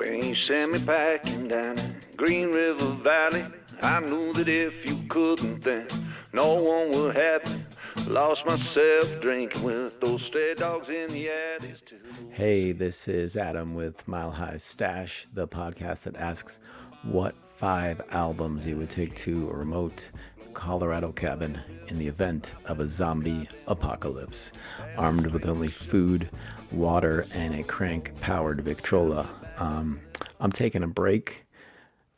When you sent me packing down Green River Valley, I knew that if you couldn't, then no one would have me. Lost myself drinking with those stray dogs in the attic too. Hey, this is Adam with Mile High Stash, the podcast that asks what 5 albums you would take to a remote Colorado cabin in the event of a zombie apocalypse, armed with only food, water, and a crank-powered Victrola. I'm taking a break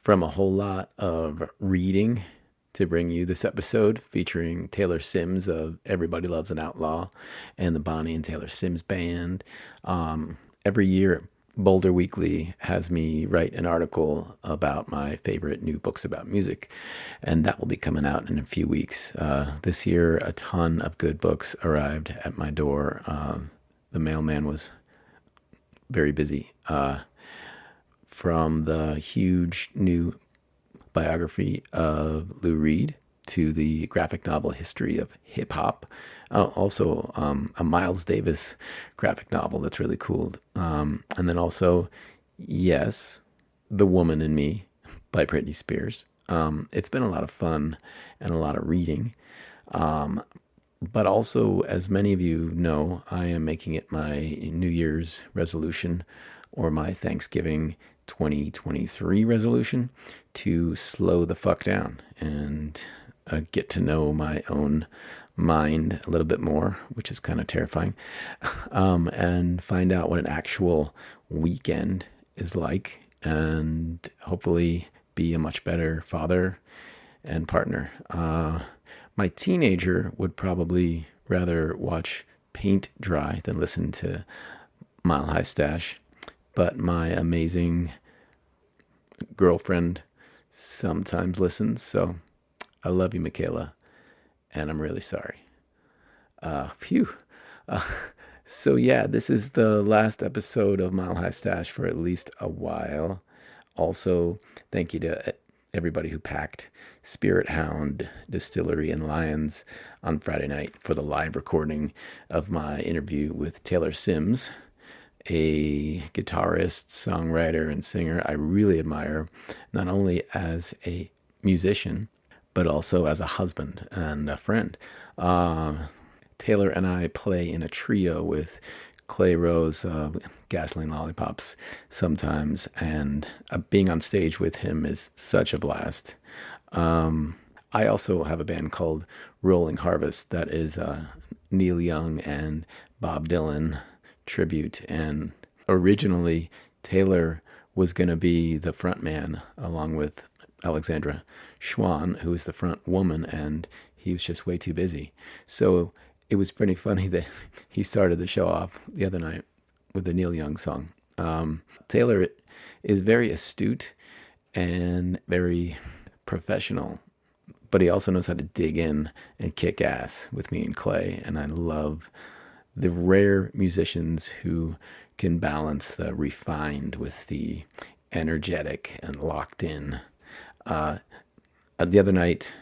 from a whole lot of reading to bring you this episode featuring Taylor Sims of Everybody Loves an Outlaw and the Bonnie and Taylor Sims Band. Every year, Boulder Weekly has me write an article about my favorite new books about music, and that will be coming out in a few weeks. This year, a ton of good books arrived at my door. The mailman was very busy. From the huge new biography of Lou Reed to the graphic novel history of hip hop. Also, a Miles Davis graphic novel that's really cool. And then also, Yes, The Woman in Me by Britney Spears. It's been a lot of fun and a lot of reading. But also, as many of you know, I am making it my New Year's resolution or my Thanksgiving 2023 resolution to slow the fuck down and get to know my own mind a little bit more, which is kind of terrifying, and find out what an actual weekend is like, and hopefully be a much better father and partner. My teenager would probably rather watch paint dry than listen to Mile High Stash, but my amazing girlfriend sometimes listens, so I love you, Michaela, and I'm really sorry. So yeah, this is the last episode of Mile High Stash for at least a while. Also, thank you to everybody who packed Spirit Hound Distillery in Lyons on Friday night for the live recording of my interview with Taylor Sims, a guitarist, songwriter, and singer I really admire, not only as a musician, but also as a husband and a friend. Taylor and I play in a trio with Clay Rose, Gasoline Lollipops sometimes, and being on stage with him is such a blast. I also have a band called Rolling Harvest that is Neil Young and Bob Dylan tribute, and originally Taylor was going to be the front man along with Alexandra Schwann, who is the front woman, and he was just way too busy. So it was pretty funny that he started the show off the other night with the Neil Young song. Taylor is very astute and very professional, but he also knows how to dig in and kick ass with me and Clay, and I love the rare musicians who can balance the refined with the energetic and locked in. The other night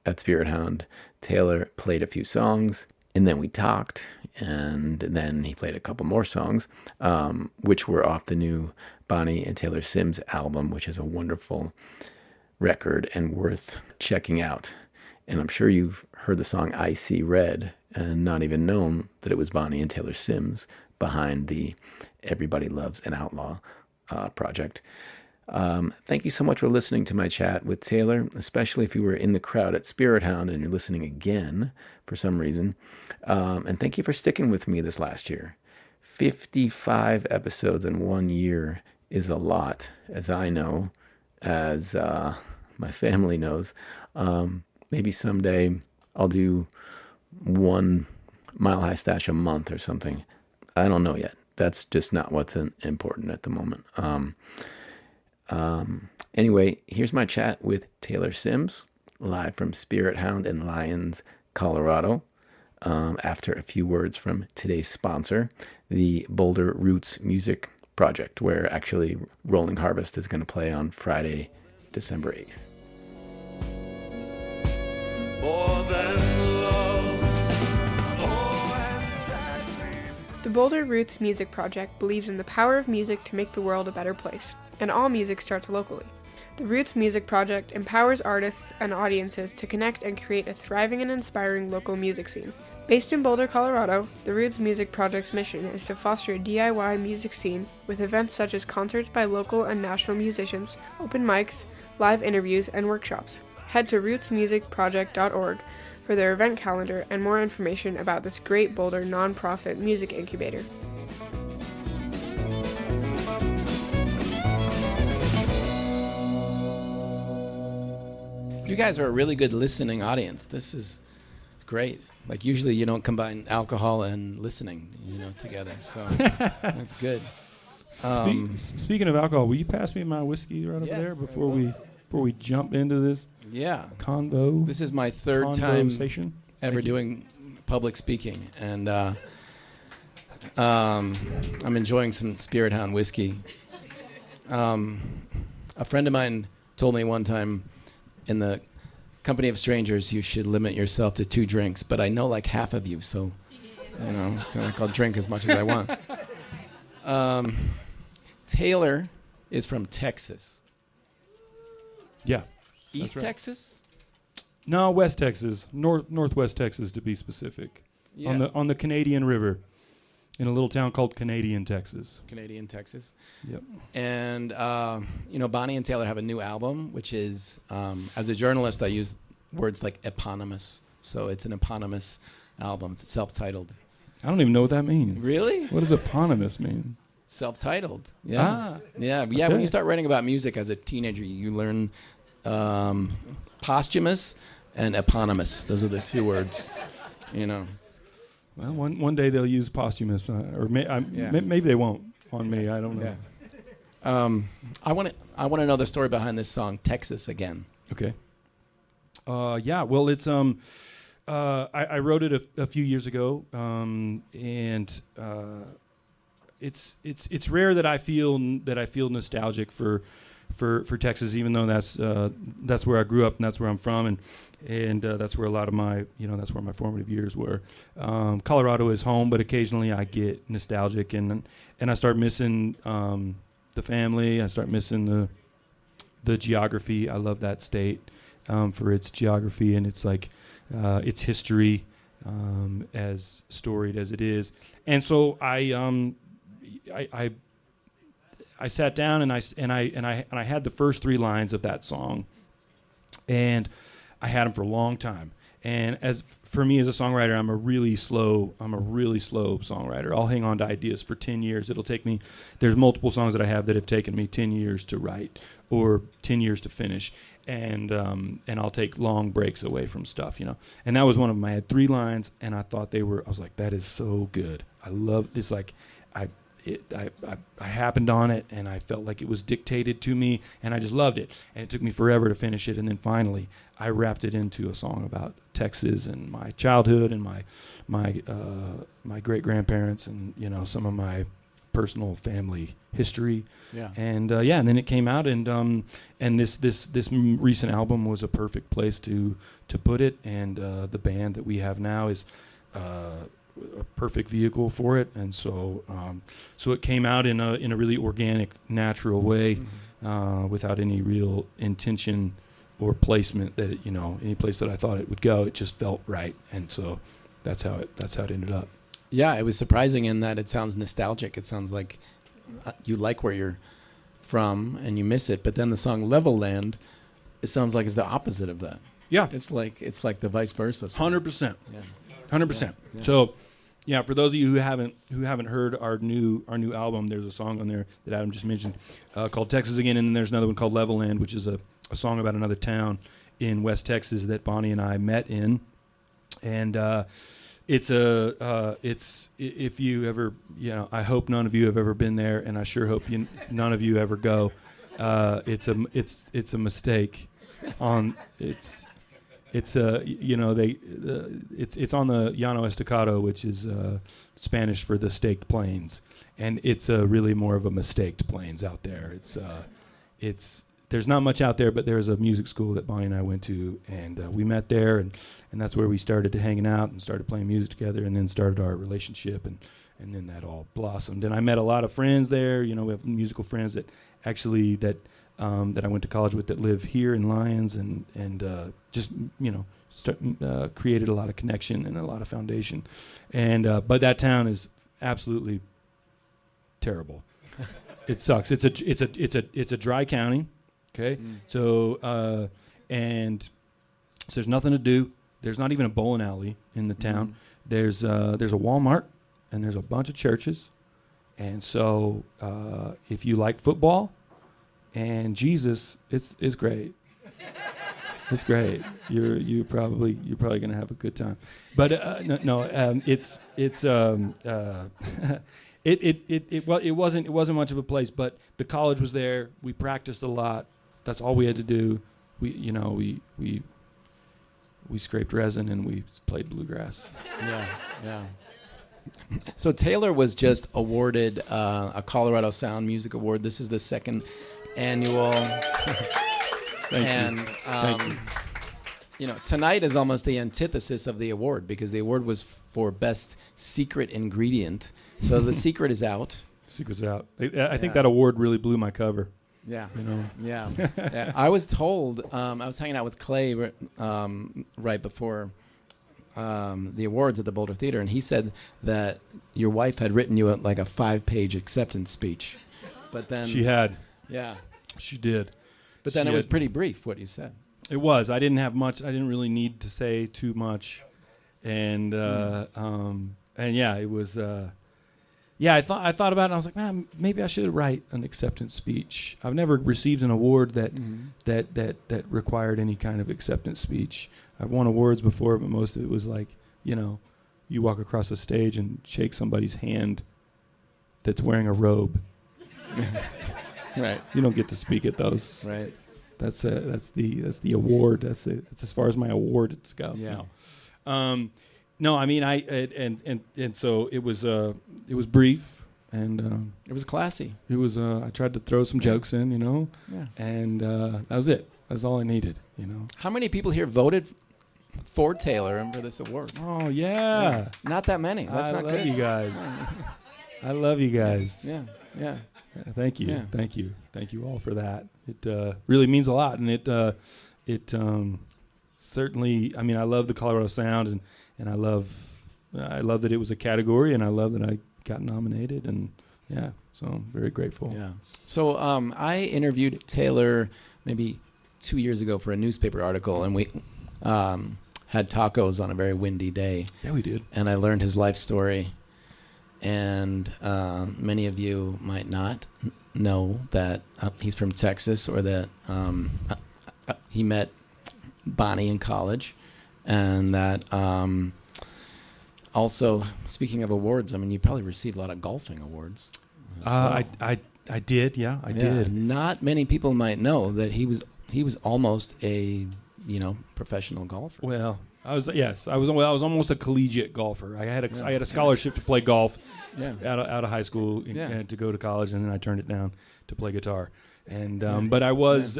at Spirit Hound, Taylor played a few songs, and then we talked, and then he played a couple more songs, which were off the new Bonnie and Taylor Sims album, which is a wonderful record and worth checking out. And I'm sure you've heard the song I See Red and not even known that it was Bonnie and Taylor Sims behind the Everybody Loves an Outlaw project. Thank you so much for listening to my chat with Taylor, especially if you were in the crowd at Spirit Hound and you're listening again for some reason. And thank you for sticking with me this last year. 55 episodes in 1 year is a lot, as I know, as my family knows. Maybe someday I'll do 1 Mile High Stash a month or something. I don't know yet. That's just not what's important at the moment. Anyway, here's my chat with Taylor Sims, live from Spirit Hound in Lyons, Colorado. After a few words from today's sponsor, the Boulder Roots Music Project, where actually Rolling Harvest is going to play on Friday, December 8th. The Boulder Roots Music Project believes in the power of music to make the world a better place, and all music starts locally. The Roots Music Project empowers artists and audiences to connect and create a thriving and inspiring local music scene. Based in Boulder, Colorado, the Roots Music Project's mission is to foster a DIY music scene with events such as concerts by local and national musicians, open mics, live interviews, and workshops. Head to rootsmusicproject.org for their event calendar and more information about this great Boulder nonprofit music incubator. You guys are a really good listening audience. This is great. Like usually you don't combine alcohol and listening, together. So that's good. Speaking of alcohol, will you pass me my whiskey right over there before we jump into this? Yeah. Convo. This is my third time ever doing public speaking, and I'm enjoying some Spirit Hound whiskey. A friend of mine told me one time, in the company of strangers, you should limit yourself to 2 drinks, but I know like half of you, so I'll drink as much as I want. Taylor is from Texas. Yeah. East right. Texas? No, West Texas, northwest Texas to be specific. Yeah. On the Canadian River, in a little town called Canadian, Texas. Canadian, Texas. Yep. And Bonnie and Taylor have a new album, which is, as a journalist, I use words like eponymous. So it's an eponymous album. It's self-titled. I don't even know what that means. Really? What does eponymous mean? Self-titled. Yeah. Yeah. Okay. When you start writing about music as a teenager, you learn posthumous and eponymous. Those are the 2 words. Well, one day they'll use posthumous, maybe they won't on me. I don't know. Yeah. I want to know the story behind this song, Texas Again. Okay. Well, it's I wrote it a few years ago, and it's rare that I feel nostalgic for Texas, even though that's where I grew up and that's where I'm from, and that's where a lot of my that's where my formative years were. Colorado is home, but occasionally I get nostalgic and I start missing the family. I start missing the geography. I love that state for its geography and its its history, as storied as it is. And so I sat down and I had the first 3 lines of that song, and I had them for a long time. And for me as a songwriter, I'm a really slow songwriter. I'll hang on to ideas for 10 years. It'll take me. There's multiple songs that I have that have taken me 10 years to write or 10 years to finish, and I'll take long breaks away from stuff, And that was one of them. I had 3 lines, and I thought I was like, that is so good. I love this. I happened on it, and I felt like it was dictated to me, and I just loved it. And it took me forever to finish it, and then finally I wrapped it into a song about Texas and my childhood and my great grandparents and some of my personal family history. Yeah. And and then it came out, and this recent album was a perfect place to put it, and the band that we have now is a perfect vehicle for it, and so it came out in a really organic, natural way, without any real intention or placement that any place that I thought it would go. It just felt right, and so that's how it ended up. Yeah, it was surprising in that it sounds nostalgic. It sounds like you like where you're from and you miss it, but then the song Level Land, it sounds like it's the opposite of that. Yeah, it's like the vice versa. 100%. Yeah. 100%. Yeah. So, yeah, for those of you who haven't heard our new album, there's a song on there that Adam just mentioned called Texas Again, and then there's another one called Level Land, which is a song about another town in West Texas that Bonnie and I met in, and it's if you ever I hope none of you have ever been there, and I sure hope none of you ever go. It's a mistake on It's on the Llano Estacado, which is Spanish for the staked plains, and it's really more of a mistaked plains out there. There's not much out there, but there's a music school that Bonnie and I went to, and we met there, and that's where we started hanging out and started playing music together, and then started our relationship, and and then that all blossomed. And I met a lot of friends there. You know, we have musical friends that actually that I went to college with that live here in Lyons, and just created a lot of connection and a lot of foundation. And but that town is absolutely terrible. It sucks. It's a dry county. Okay, so and so there's nothing to do. There's not even a bowling alley in the town. There's a Walmart and there's a bunch of churches. And so if you like football and Jesus, it's great. It's great. You're probably gonna have a good time. But it wasn't much of a place. But the college was there. We practiced a lot. That's all we had to do. We scraped resin and we played bluegrass. Yeah. So Taylor was just awarded a Colorado Sound Music Award. This is the second annual. Thank you. You know, tonight is almost the antithesis of the award because the award was for best secret ingredient. So the secret is out. Secret's out. I think that award really blew my cover. Yeah. You know. Yeah. I was told, I was hanging out with Clay right before the awards at the Boulder Theater, and he said that your wife had written you like a 5-page acceptance speech. But then She had. Yeah. She did. But then it was pretty brief what you said. It was. I didn't have much. I didn't really need to say too much. And yeah, it was I thought about it and I was like, man, maybe I should write an acceptance speech. I've never received an award that required any kind of acceptance speech. I've won awards before, but most of it was like, you know, you walk across the stage and shake somebody's hand that's wearing a robe. Right. You don't get to speak at those. Right. That's the award. That's as far as my awards go. Yeah. No, I mean and so it was brief and It was classy. it was I tried to throw some jokes in, you know, Yeah. and that was it. That's all I needed, you know. How many people here voted for Taylor and for this award? Oh yeah, Not that many. That's not love good. you guys. I love you guys. Yeah. Thank you. Yeah. Thank you all for that. It really means a lot, and it certainly. I mean, I love the Colorado Sound, and I love that it was a category, and I love that I got nominated, and yeah, so I'm very grateful. Yeah. So I interviewed Taylor maybe 2 years ago for a newspaper article, and we had tacos on a very windy day. Yeah, we did. And I learned his life story. And many of you might not know that he's from Texas, or that he met Bonnie in college, and that also, speaking of awards, I mean, you probably received a lot of golfing awards. I did. Yeah, I did. Not many people might know that he was almost a professional golfer. Well, I was almost a collegiate golfer. I had a scholarship to play golf out of high school and to go to college, and then I turned it down to play guitar. And but I was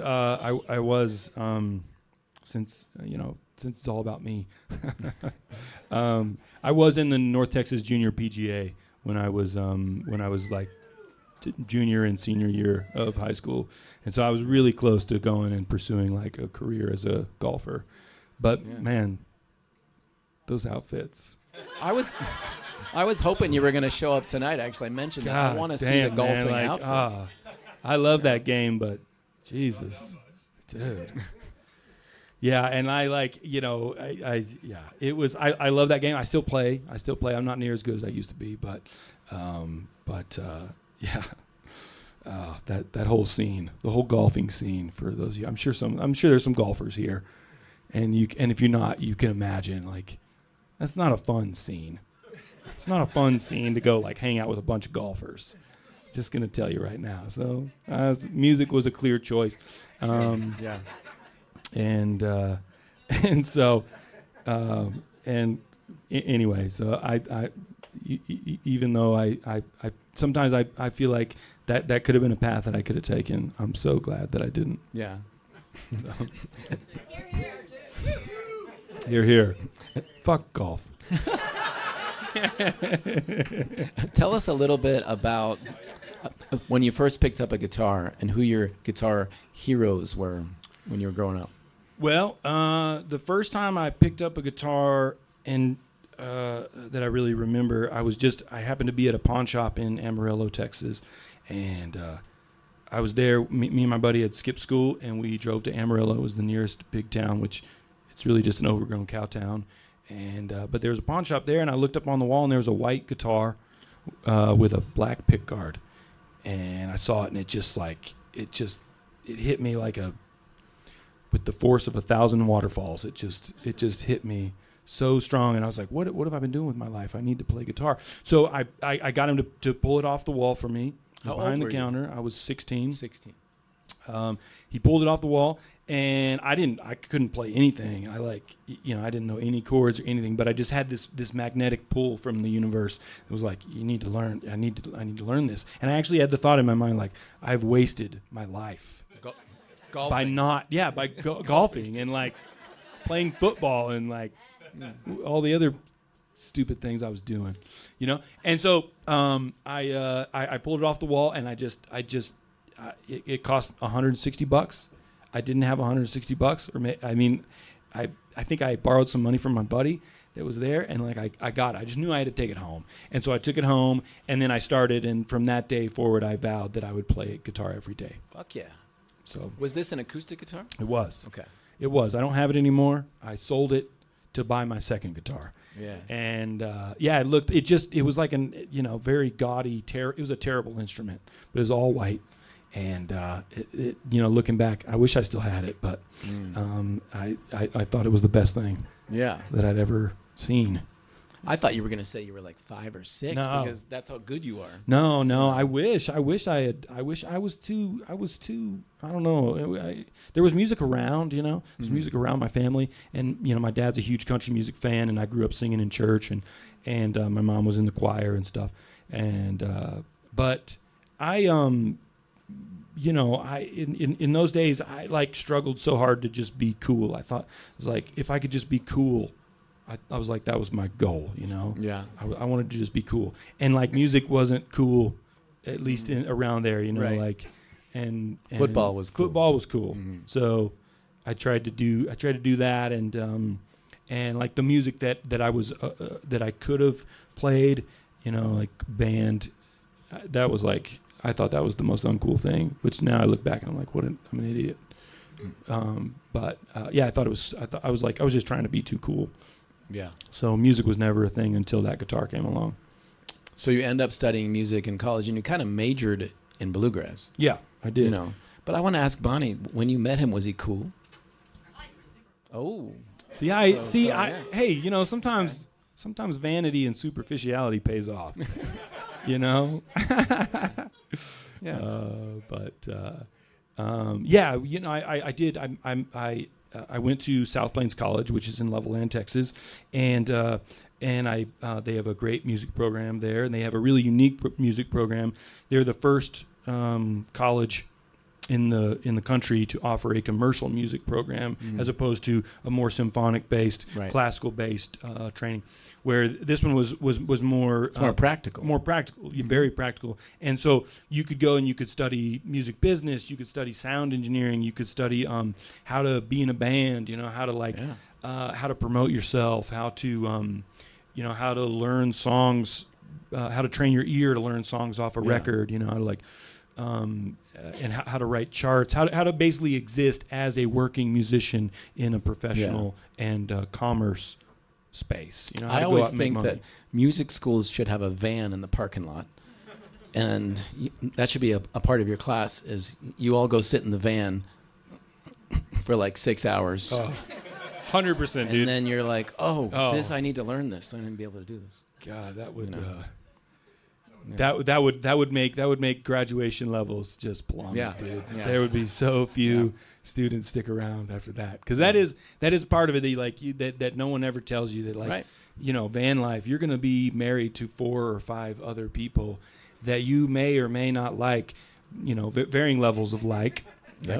since it's all about me. I was in the North Texas Junior PGA when I was like junior and senior year of high school, and so I was really close to going and pursuing like a career as a golfer. But man, those outfits. I was hoping you were going to show up tonight. Actually, I mentioned that. I want to see the golfing outfit. I love that game, but Jesus, dude. Yeah, and I I love that game. I still play. I'm not near as good as I used to be, but that whole scene, the whole golfing scene for those of you. I'm sure there's some golfers here. And if you're not, you can imagine, like, that's not a fun scene. It's not a fun scene to go like hang out with a bunch of golfers. Just gonna tell you right now. So music was a clear choice. Anyway, so even though I sometimes I feel like that could have been a path that I could have taken. I'm so glad that I didn't. Yeah. You're here. Fuck golf. Tell us a little bit about when you first picked up a guitar and who your guitar heroes were when you were growing up. Well, the first time I picked up a guitar and that I really remember, I happened to be at a pawn shop in Amarillo, Texas, and I was there. Me and my buddy had skipped school, and we drove to Amarillo. It was the nearest big town, which it's really just an overgrown cow town. And but there was a pawn shop there, and I looked up on the wall, and there was a white guitar with a black pickguard. And I saw it, and it hit me with the force of 1,000 waterfalls. It just hit me so strong, and I was like, what have I been doing with my life? I need to play guitar. So I got him to pull it off the wall for me. It was behind the counter. I was 16. 16. He pulled it off the wall, and I couldn't play anything. I didn't know any chords or anything, but I just had this magnetic pull from the universe. It was like, you need to learn. I need to learn this. And I actually had the thought in my mind, like, I've wasted my life Golfing. by golfing and like playing football and like all the other stupid things I was doing, you know. And so I pulled it off the wall, and it cost $160. I didn't have $160, I think I borrowed some money from my buddy that was there, and like I just knew I had to take it home, and so I took it home, and then I started, and from that day forward, I vowed that I would play guitar every day. Fuck yeah. So Was this an acoustic guitar? it was. Okay. It was. I don't have it anymore. I sold it to buy my second guitar. Yeah. And it was like very gaudy, it was a terrible instrument, but it was all white. And looking back, I wish I still had it, but I thought it was the best thing Yeah. that I'd ever seen. I thought you were going to say you were like 5 or 6 No. because that's how good you are. No, I wish I was too, I don't know. There was music around, there's music around my family, and, my dad's a huge country music fan, and I grew up singing in church, and my mom was in the choir and stuff. And, but I, in those days, I like struggled so hard to just be cool. I thought, it was like, if I could just be cool, I was like, that was my goal, Yeah. I wanted to just be cool, and like music wasn't cool, at least around there, Right. like, and Football was cool. Football was cool. Mm-hmm. So I tried to do that, and like the music that I was that I could have played, like band, that was like, I thought that was the most uncool thing. Which now I look back and I'm like, I'm an idiot. I was just trying to be too cool. Yeah. So music was never a thing until that guitar came along. So you end up studying music in college, and you kind of majored in bluegrass. Yeah, I did. But I want to ask Bonnie, when you met him, was he cool? Oh. Hey, sometimes vanity and superficiality pays off. I did. I went to South Plains College, which is in Levelland, Texas, and they have a great music program there, and they have a really unique music program. They're the first college in the country to offer a commercial music program, as opposed to a more symphonic-based, right. classical-based training. Where this one was more... It's more practical. More practical, very practical. And so you could go and you could study music business, you could study sound engineering, you could study how to be in a band, how to how to promote yourself, how to, how to learn songs, how to train your ear to learn songs off a record, how to and how to write charts, how to basically exist as a working musician in a professional and commerce space. I always think that music schools should have a van in the parking lot, and that should be a part of your class. Is you all go sit in the van for like 6 hours. 100%, dude. And then you're like, this, I need to learn this. I need to be able to do this. God, that would that would make graduation levels just plummet, dude. Yeah. There would be so few students stick around after that, because that is part of it that no one ever tells you, that van life, you're going to be married to 4 or 5 other people that you may or may not like, varying levels of I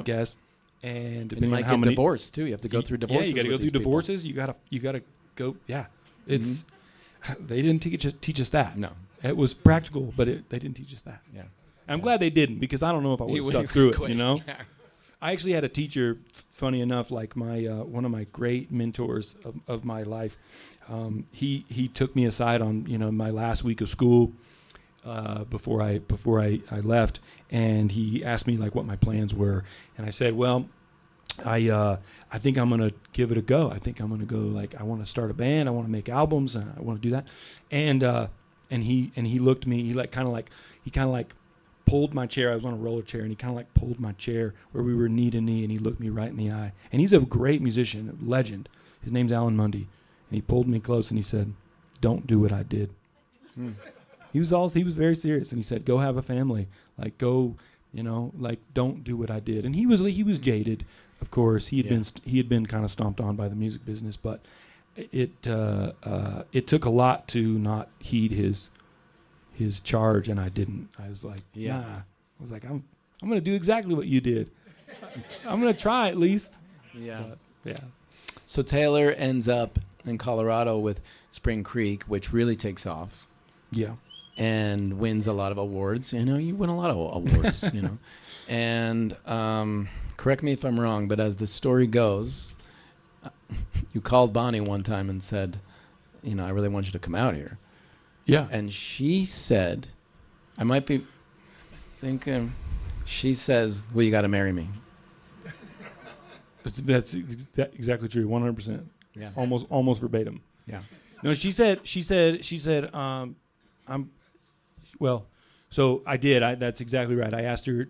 guess, and you might get divorced too. You have to go through divorces. Yeah, you got to go through divorces. You gotta go. Yeah, it's They didn't teach us that. No. It was practical, but they didn't teach us that. Yeah. I'm glad they didn't, because I don't know if I would have stuck through it, you know? Yeah. I actually had a teacher, funny enough, like my one of my great mentors of my life. He took me aside on, my last week of school before I left, and he asked me like what my plans were, and I said, well, I think I'm gonna give it a go. I think I'm gonna go, like, I want to start a band. I want to make albums. And I want to do that. And he looked at me. He kind of like pulled my chair. I was on a roller chair, and he kind of like pulled my chair where we were knee to knee, and he looked me right in the eye. And he's a great musician, a legend. His name's Alan Mundy, and he pulled me close, and he said, "Don't do what I did." He was very serious, and he said, "Go have a family. Like, go, like, don't do what I did." And he was jaded. Of course, he had been kind of stomped on by the music business, but it took a lot to not heed his charge, and I didn't. I was like, nah. I was like, I'm going to do exactly what you did. I'm going to try at least. Yeah. But, yeah. So Taylor ends up in Colorado with Spring Creek, which really takes off. Yeah. And wins a lot of awards. You win a lot of awards, And correct me if I'm wrong, but as the story goes, you called Bonnie one time and said, I really want you to come out here. Yeah. And she said, I might be thinking, she says, well, you got to marry me. That's exactly true. 100%. Yeah. Almost verbatim. Yeah. No, she said, well, so I did. That's exactly right. I asked her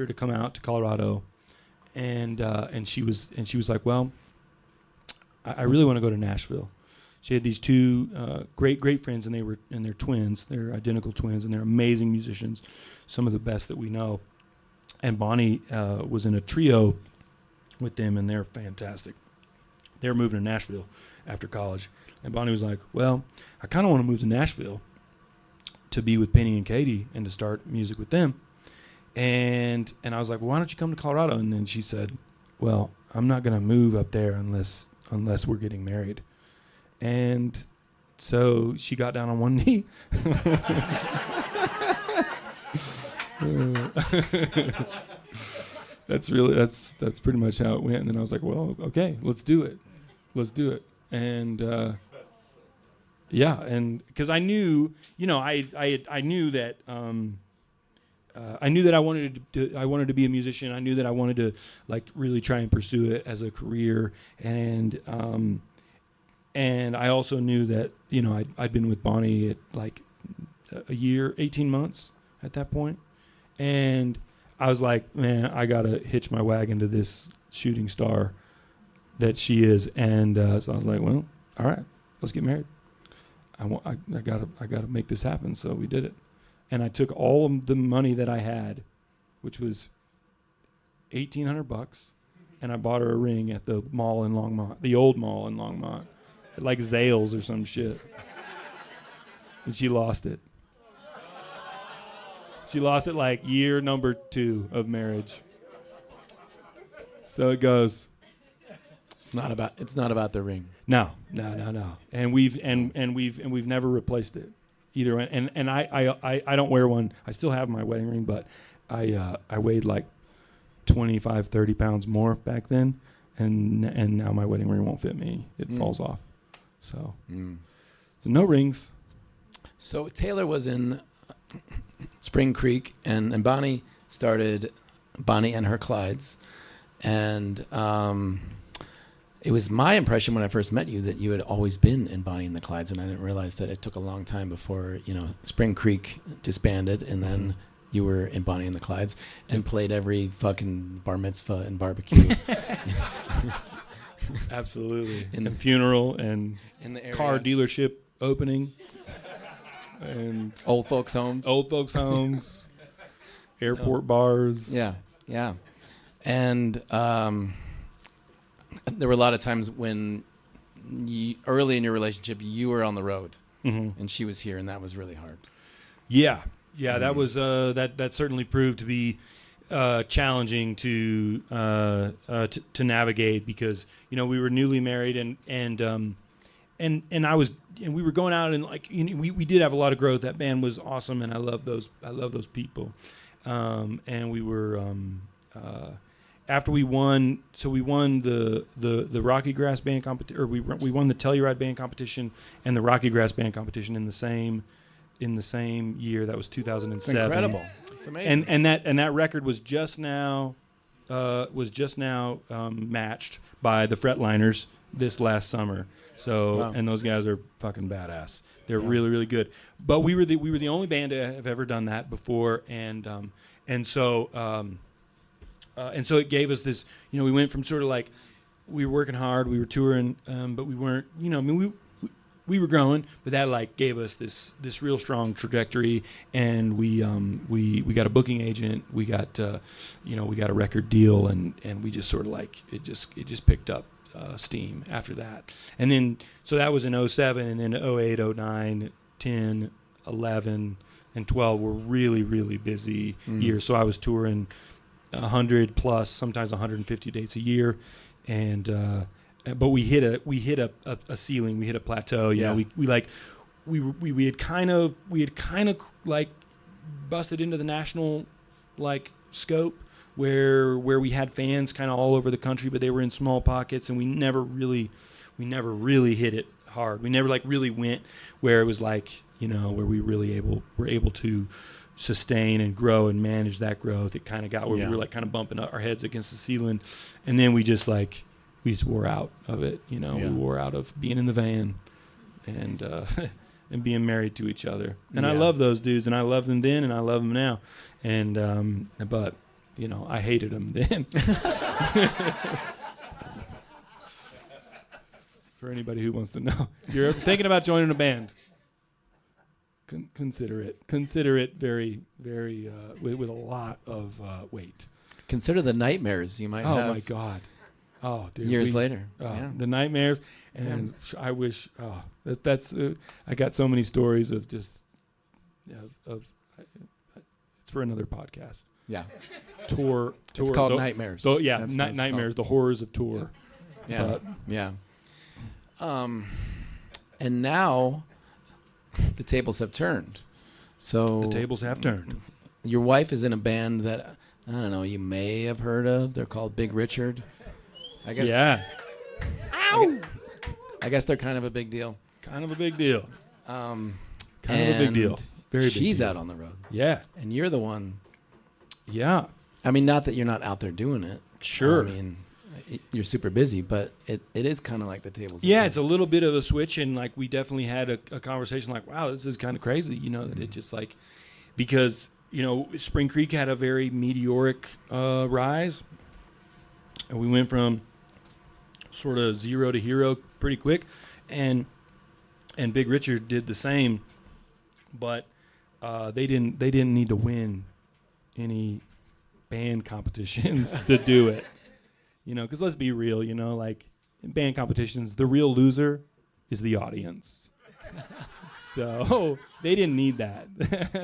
to come out to Colorado, and she was like, well, I really want to go to Nashville. She had these two great friends, and they're twins. They're identical twins, and they're amazing musicians, some of the best that we know. And Bonnie was in a trio with them, and they're fantastic. They're moving to Nashville after college, and Bonnie was like, well, I kind of want to move to Nashville to be with Penny and Katie and to start music with them. And I was like, well, why don't you come to Colorado? And then she said, well, I'm not going to move up there unless we're getting married. And so she got down on one knee. That's pretty much how it went. And then I was like, well, okay, let's do it. And yeah, and because I knew, I knew that I wanted to be a musician. I knew that I wanted to like really try and pursue it as a career, and I also knew that I'd been with Bonnie at like a year, 18 months at that point, and I was like, man, I gotta hitch my wagon to this shooting star that she is, and so I was like, well, all right, let's get married. I gotta make this happen. So we did it, and I took all of the money that I had, which was $1,800, and I bought her a ring at the mall in Longmont, the old mall in Longmont, at like Zales or some shit, and she lost it. She lost it like year number 2 of marriage. So it goes. It's not about the ring. No. And we've never replaced it either. And I don't wear one. I still have my wedding ring, but I weighed like 25, 30 pounds more back then, and now my wedding ring won't fit me. It falls off. So no rings. So Taylor was in Spring Creek, and Bonnie started Bonnie and Her Clydes, and it was my impression when I first met you that you had always been in Bonnie and the Clydes, and I didn't realize that it took a long time before Spring Creek disbanded, and then you were in Bonnie and the Clydes and played every fucking bar mitzvah and barbecue. Absolutely. And funeral and in the area. Car dealership opening. And old folks' homes, airport bars. Yeah. And there were a lot of times when early in your relationship, you were on the road, and she was here, and that was really hard. Yeah, that was that certainly proved to be challenging to navigate, because we were newly married, and we were going out and like we did have a lot of growth. That band was awesome, and I love those people. And we were after we won the Rocky Grass band competition, or we won the Telluride band competition and the Rocky Grass band competition in the same year. That was 2007. It's incredible. It's amazing. And that record was just now matched by the Fretliners this last summer. So wow. And those guys are fucking badass. They're really, really good. But we were the only band to have ever done that before, and so it gave us this. We went from sort of like we were working hard, we were touring, but we weren't. We were growing, but that like gave us this real strong trajectory, and we got a booking agent, we got a record deal, and we just sort of like it just picked up steam after that. And then so that was in 2007, and then 2008, 2009, 10, 11, and 12 were really, really busy years. So I was touring 100 plus, sometimes 150 dates a year, and but we hit a ceiling, we hit a plateau. We had kind of like busted into the national like scope where we had fans kind of all over the country, but they were in small pockets, and we never really hit it hard. We never like really went where it was like where we really were able to sustain and grow and manage that growth. It kind of got where we were like kind of bumping our heads against the ceiling, and then we just wore out of it. We wore out of being in the van and and being married to each other. And I love those dudes, and I love them then, and I love them now. And but I hated them then. For anybody who wants to know, if you're ever thinking about joining a band, consider it very, very with a lot of weight. Consider the nightmares you might have. Oh my God. Oh, dude. Years later. The nightmares, and I wish. That's. I got so many stories of just. Of it's for another podcast. Yeah. Tour. It's called Nightmares. That's Nightmares. The horrors of tour. Yeah. And now, the tables have turned. So the tables have turned. Your wife is in a band that I don't know. You may have heard of. They're called Big Richard. I guess. Yeah. Ow! I guess they're kind of a big deal. Kind of a big deal. Very big She's deal. out on the road. Yeah. And you're the one. Yeah. I mean, not that you're not out there doing it. Sure. I mean, you're super busy, but it is kind of like the tables. Yeah, it's a little bit of a switch, and like we definitely had a conversation like, wow, this is kind of crazy, that it just like, because, Spring Creek had a very meteoric rise. And we went from sort of zero to hero pretty quick, and Big Richard did the same, but they didn't need to win any band competitions to do it, because let's be real, like in band competitions, the real loser is the audience. So they didn't need that.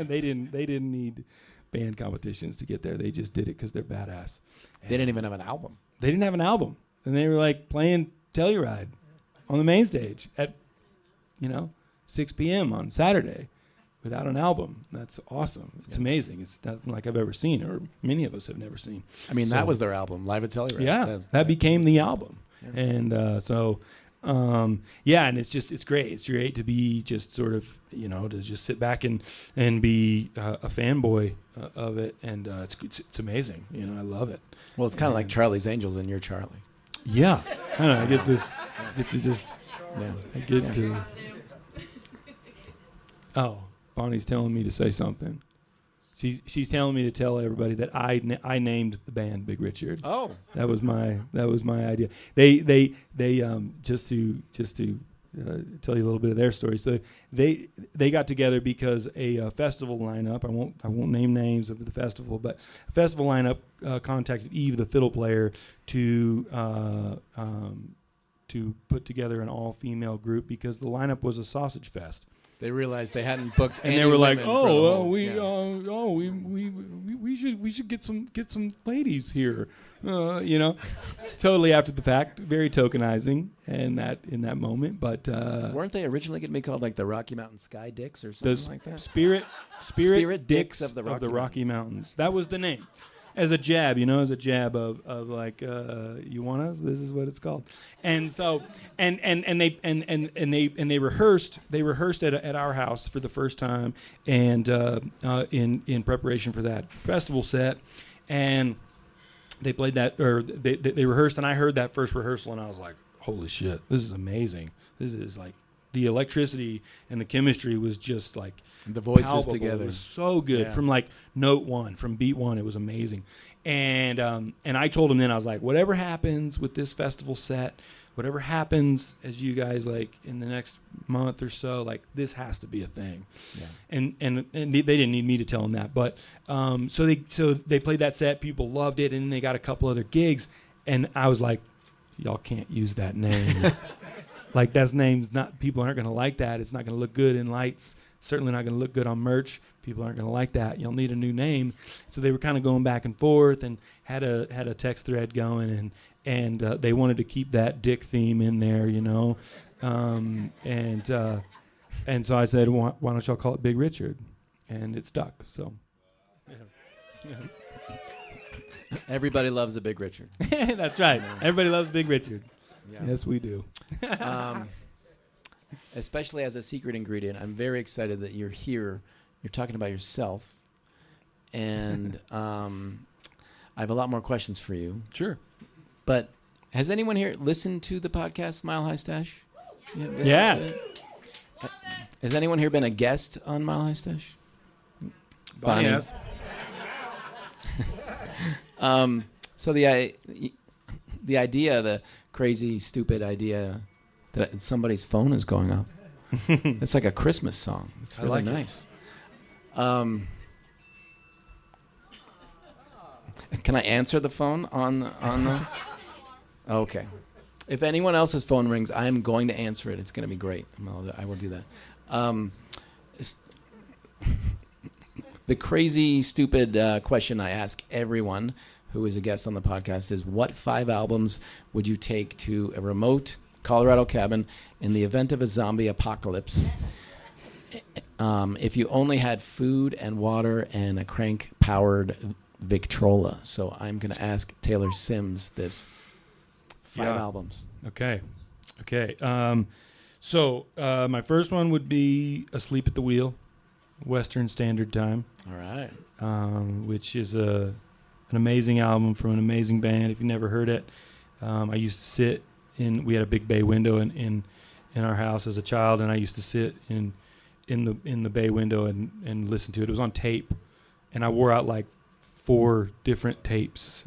They didn't need band competitions to get there. They just did it because they're badass. They didn't even have an album. They didn't have an album, and they were like playing Telluride on the main stage at 6 p.m. on Saturday without an album. That's awesome. It's amazing. It's nothing like I've ever seen, or many of us have never seen. I mean, that was their album, Live at Telluride. Yeah, that became the album. Yeah. And and it's great. It's great to be just sort of, to just sit back and be a fanboy of it. And it's amazing. I love it. Well, it's kind of like Charlie's Angels and you're Charlie. Yeah. I don't know. I get to. Oh, Bonnie's telling me to say something. She's telling me to tell everybody that I named the band Big Richard. Oh, that was my idea. They just to tell you a little bit of their story. So they got together because a festival lineup. I won't name names of the festival, but a festival lineup contacted Eve, the fiddle player, to put together an all-female group because the lineup was a sausage fest. They realized they hadn't booked, and they were like, "Oh, well, we we should get some ladies here, you know, totally after the fact, very tokenizing in that moment. But weren't they originally going to be called like the Rocky Mountain Sky Dicks or something like that? Spirit Dicks of the Rocky Rocky Mountains. Mountains. That was the name. As a jab, of like, you want us? This is what it's called. And so, and they rehearsed at our house for the first time, and in preparation for that festival set, and they played that, or they rehearsed, and I heard that first rehearsal, and I was like, holy shit, this is amazing. This is like, the electricity and the chemistry was just like the voices palpable. together. It was so good. Yeah. From like note one, from beat one, it was amazing. And I told him then, I was like, whatever happens with this festival set, whatever happens as you guys like in the next month or so, like this has to be a thing. Yeah. And they didn't need me to tell them that, but so they played that set, people loved it, and then they got a couple other gigs, and I was like, y'all can't use that name. Like, that name's not, people aren't going to like that. It's not going to look good in lights. Certainly not going to look good on merch. People aren't going to like that. You'll need a new name. So they were kind of going back and forth and had a text thread going, and they wanted to keep that dick theme in there, you know. And so I said, why don't y'all call it Big Richard? And it stuck. So, yeah. Everybody loves the Big Richard. That's right. Everybody loves Big Richard. Yeah. Yes, we do. Especially as a secret ingredient, I'm very excited that you're here. You're talking about yourself, and I have a lot more questions for you. Sure. But has anyone here listened to the podcast Mile High Stash? Yeah. Has anyone here been a guest on Mile High Stash? Bonnie has. So the idea, the crazy, stupid idea that somebody's phone is going up. It's like a Christmas song. It's really nice. Can I answer the phone on the? Okay. If anyone else's phone rings, I'm going to answer it. It's going to be great. I will do that. The crazy, stupid question I ask everyone who is a guest on the podcast is, what 5 albums would you take to a remote Colorado cabin in the event of a zombie apocalypse if you only had food and water and a crank-powered Victrola? So I'm going to ask Taylor Sims this. 5 albums. Okay. So my first one would be Asleep at the Wheel, Western Standard Time. All right. Which is an amazing album from an amazing band. If you never heard it, I used to sit in. We had a big bay window in our house as a child, and I used to sit in the bay window and listen to it. It was on tape, and I wore out like 4 different tapes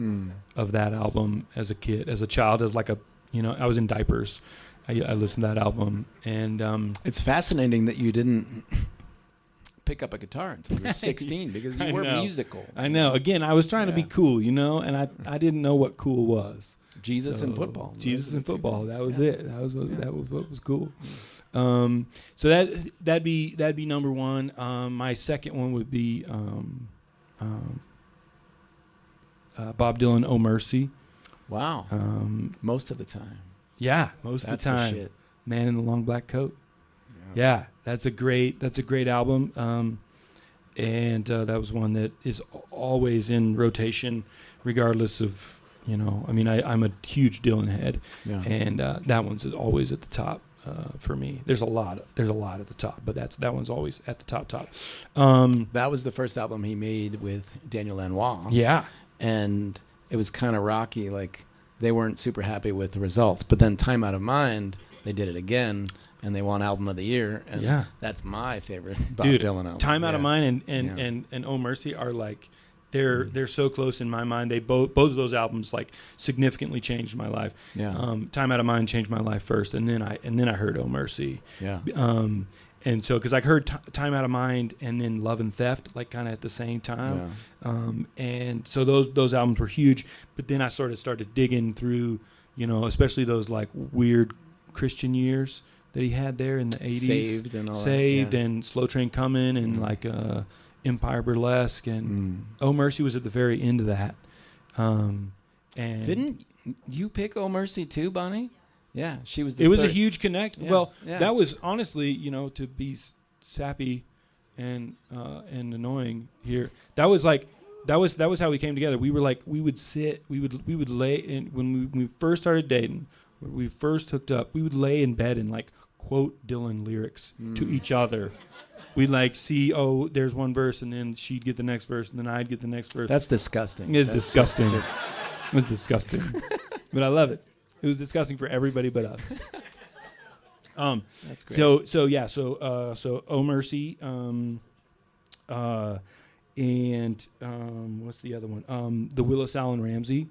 of that album as a kid, as a child, as like a, I was in diapers. I listened to that album, and it's fascinating that you didn't pick up a guitar until you were 16 because you were musical. I know. Again, I was trying to be cool, and I didn't know what cool was. Jesus and football. Jesus and football. That was it. That was what was cool. So that'd be number one. My second one would be Bob Dylan, "Oh Mercy." Wow. Most of the time. Yeah, most of the time. The shit. Man in the Long Black Coat. Yeah, that's a great album. And that was one that is always in rotation, regardless of, I'm a huge Dylan head, and that one's always at the top for me. There's a lot at the top, but that one's always at the top. That was the first album he made with Daniel Lanois. Yeah, and it was kind of rocky. Like, they weren't super happy with the results, but then Time Out of Mind, they did it again, and they won Album of the Year. And that's my favorite Bob Dylan album. Time Out of Mind and Oh Mercy are like, they're so close in my mind. They both of those albums like significantly changed my life. Yeah. Time Out of Mind changed my life first, and then I heard Oh Mercy. Yeah. And so, because I heard Time Out of Mind and then Love and Theft like kind of at the same time. Yeah. And so those albums were huge. But then I sort of started digging through, especially those like weird Christian years that he had there in the 80s. Saved and all Saved that. and Slow Train Coming and like Empire Burlesque, and Oh Mercy was at the very end of that. And Didn't you pick Oh Mercy too, Bonnie? Yeah, she was. It was a huge connect. Yeah, well, yeah. that was honestly, to be sappy and annoying here. That was how we came together. We were like, we would lay in when we first started dating. When we first hooked up, we would lay in bed and like quote Dylan lyrics to each other. We'd like see, oh, there's one verse, and then she'd get the next verse, and then I'd get the next verse. That's disgusting. It's disgusting. It was disgusting, but I love it. It was disgusting for everybody but us. That's great. So Oh Mercy, and what's the other one? The Willis Allen Ramsey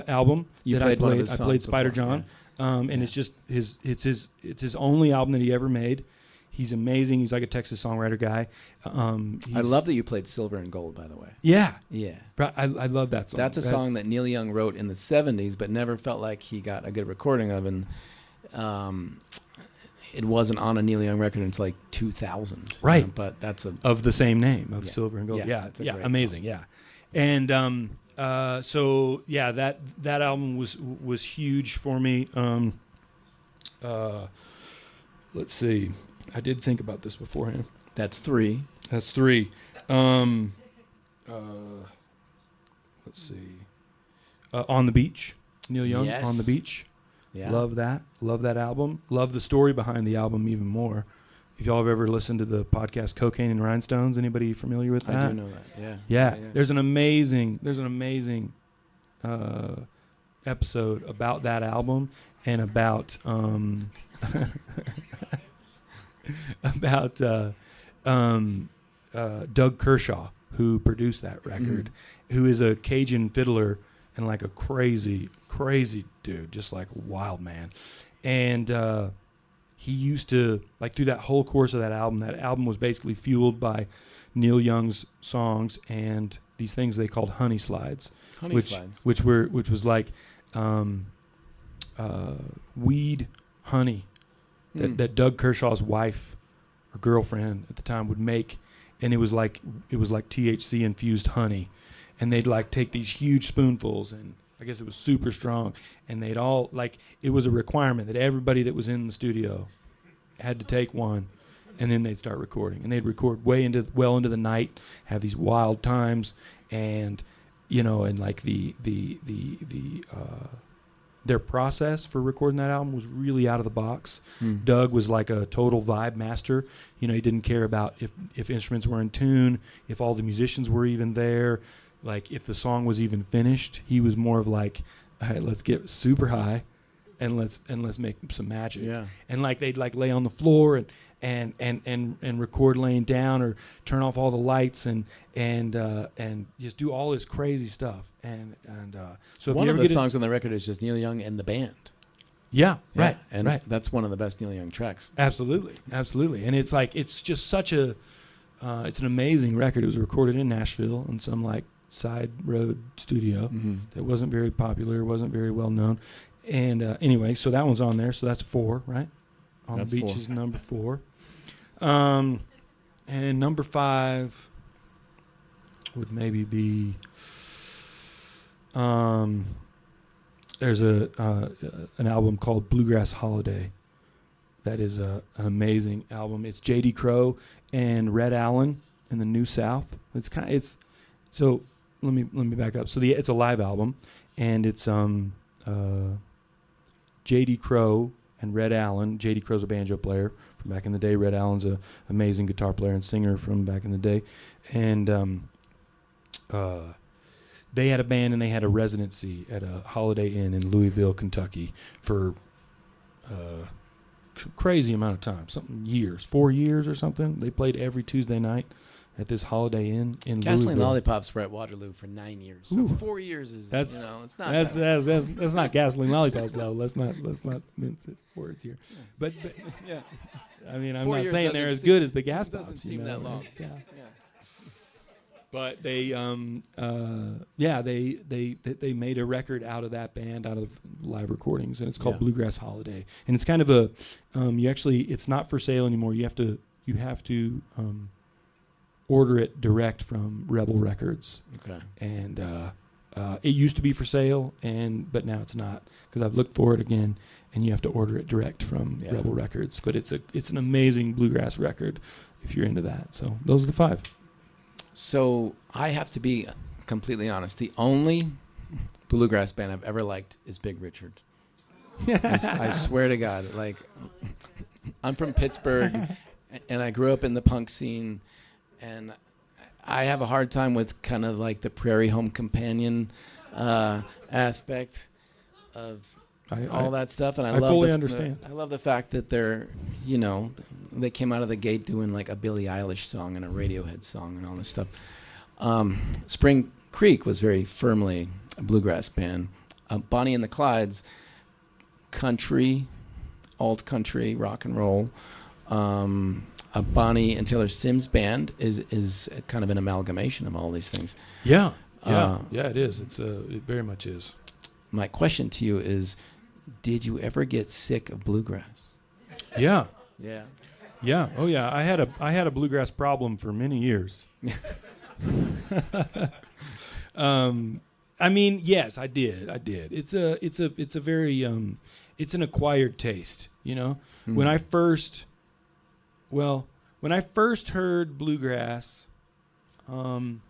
album You that played one of I his played. I songs played Spider before, John, and it's just it's his only album that he ever made. He's amazing. He's like a Texas songwriter guy. I love that you played Silver and Gold, by the way. Yeah. Yeah. I love that song. That's a song that Neil Young wrote in the 70s, but never felt like he got a good recording of. And it wasn't on a Neil Young record until like 2000. Right. But that's of the same name, of Silver and Gold. Yeah, it's a great amazing. song. Yeah. And that album was huge for me. Let's see. I did think about this beforehand. That's 3. That's 3. Let's see. On the Beach. Neil Young, Yes. On the Beach. Yeah. Love that. Love that album. Love the story behind the album even more. If y'all have ever listened to the podcast Cocaine and Rhinestones, anybody familiar with that? I do know that. Yeah. Yeah. There's an amazing episode about that album and about Doug Kershaw, who produced that record, who is a Cajun fiddler and like a crazy dude, just like a wild man. And he used to, like, through that whole course of that album was basically fueled by Neil Young's songs and these things they called honey slides, which was like weed honey that Doug Kershaw's wife or girlfriend at the time would make, and it was like THC infused honey, and they'd like take these huge spoonfuls, and I guess it was super strong, and they'd all like, it was a requirement that everybody that was in the studio had to take one, and then they'd start recording, and they'd record well into the night, have these wild times, and and like their process for recording that album was really out of the box. Doug was like a total vibe master. He didn't care about if instruments were in tune, if all the musicians were even there, like if the song was even finished. He was more of like, all right, let's get super high and let's make some magic. Yeah. And like they'd like lay on the floor and record laying down, or turn off all the lights and just do all this crazy stuff. And so if one you of ever the songs on the record is just Neil Young and the band. Yeah, right. And right. that's one of the best Neil Young tracks. Absolutely. And it's like, it's just such a, it's an amazing record. It was recorded in Nashville in some like side road studio that wasn't very popular, wasn't very well known. And anyway, so that one's on there. So that's 4, right? On the Beach 4. is number 4. And number 5 would maybe be, there's an album called Bluegrass Holiday. That is an amazing album. It's J.D. Crowe and Red Allen in the New South. So let me back up. So it's a live album, and it's J.D. Crowe and Red Allen. J.D. Crowe's a banjo player from back in the day. Red Allen's an amazing guitar player and singer from back in the day. And they had a band, and they had a residency at a Holiday Inn in Louisville, Kentucky for crazy amount of time, 4 years or something. They played every Tuesday night at this Holiday Inn in Gasoline Louisville. Lollipops were at Waterloo for 9 years. So Ooh. 4 years is That's it's not that's not Gasoline Lollipops though. Let's not mince words here. Yeah. But yeah. I mean, I'm 4 not years saying doesn't they're as seem- good as the Gas Pops. doesn't seem that long. Yeah. Yeah. But they they made a record out of that band, out of live recordings, and it's called Bluegrass Holiday. And it's kind of a it's not for sale anymore. You have to order it direct from Rebel Records. Okay. And it used to be for sale, but now it's not, because I've looked for it again, and you have to order it direct from Rebel Records. But it's an amazing bluegrass record if you're into that. So those are the 5. So I have to be completely honest. The only bluegrass band I've ever liked is Big Richard. I swear to God. Like, I'm from Pittsburgh, and I grew up in the punk scene, and I have a hard time with kind of like the Prairie Home Companion aspect of all that stuff. And I love fully understand. I love the fact that they're, you know, they came out of the gate doing like a Billie Eilish song and a Radiohead song and all this stuff. Spring Creek was very firmly a bluegrass band. Bonnie and the Clydes, country, alt country, rock and roll. A Bonnie and Taylor Sims band is kind of an amalgamation of all these things. Yeah, it is. It very much is. My question to you is, did you ever get sick of bluegrass? Yeah. Yeah. Yeah. Oh yeah. I had a bluegrass problem for many years. I mean, yes, I did. It's a very it's an acquired taste, you know. Mm-hmm. When I first heard bluegrass, one,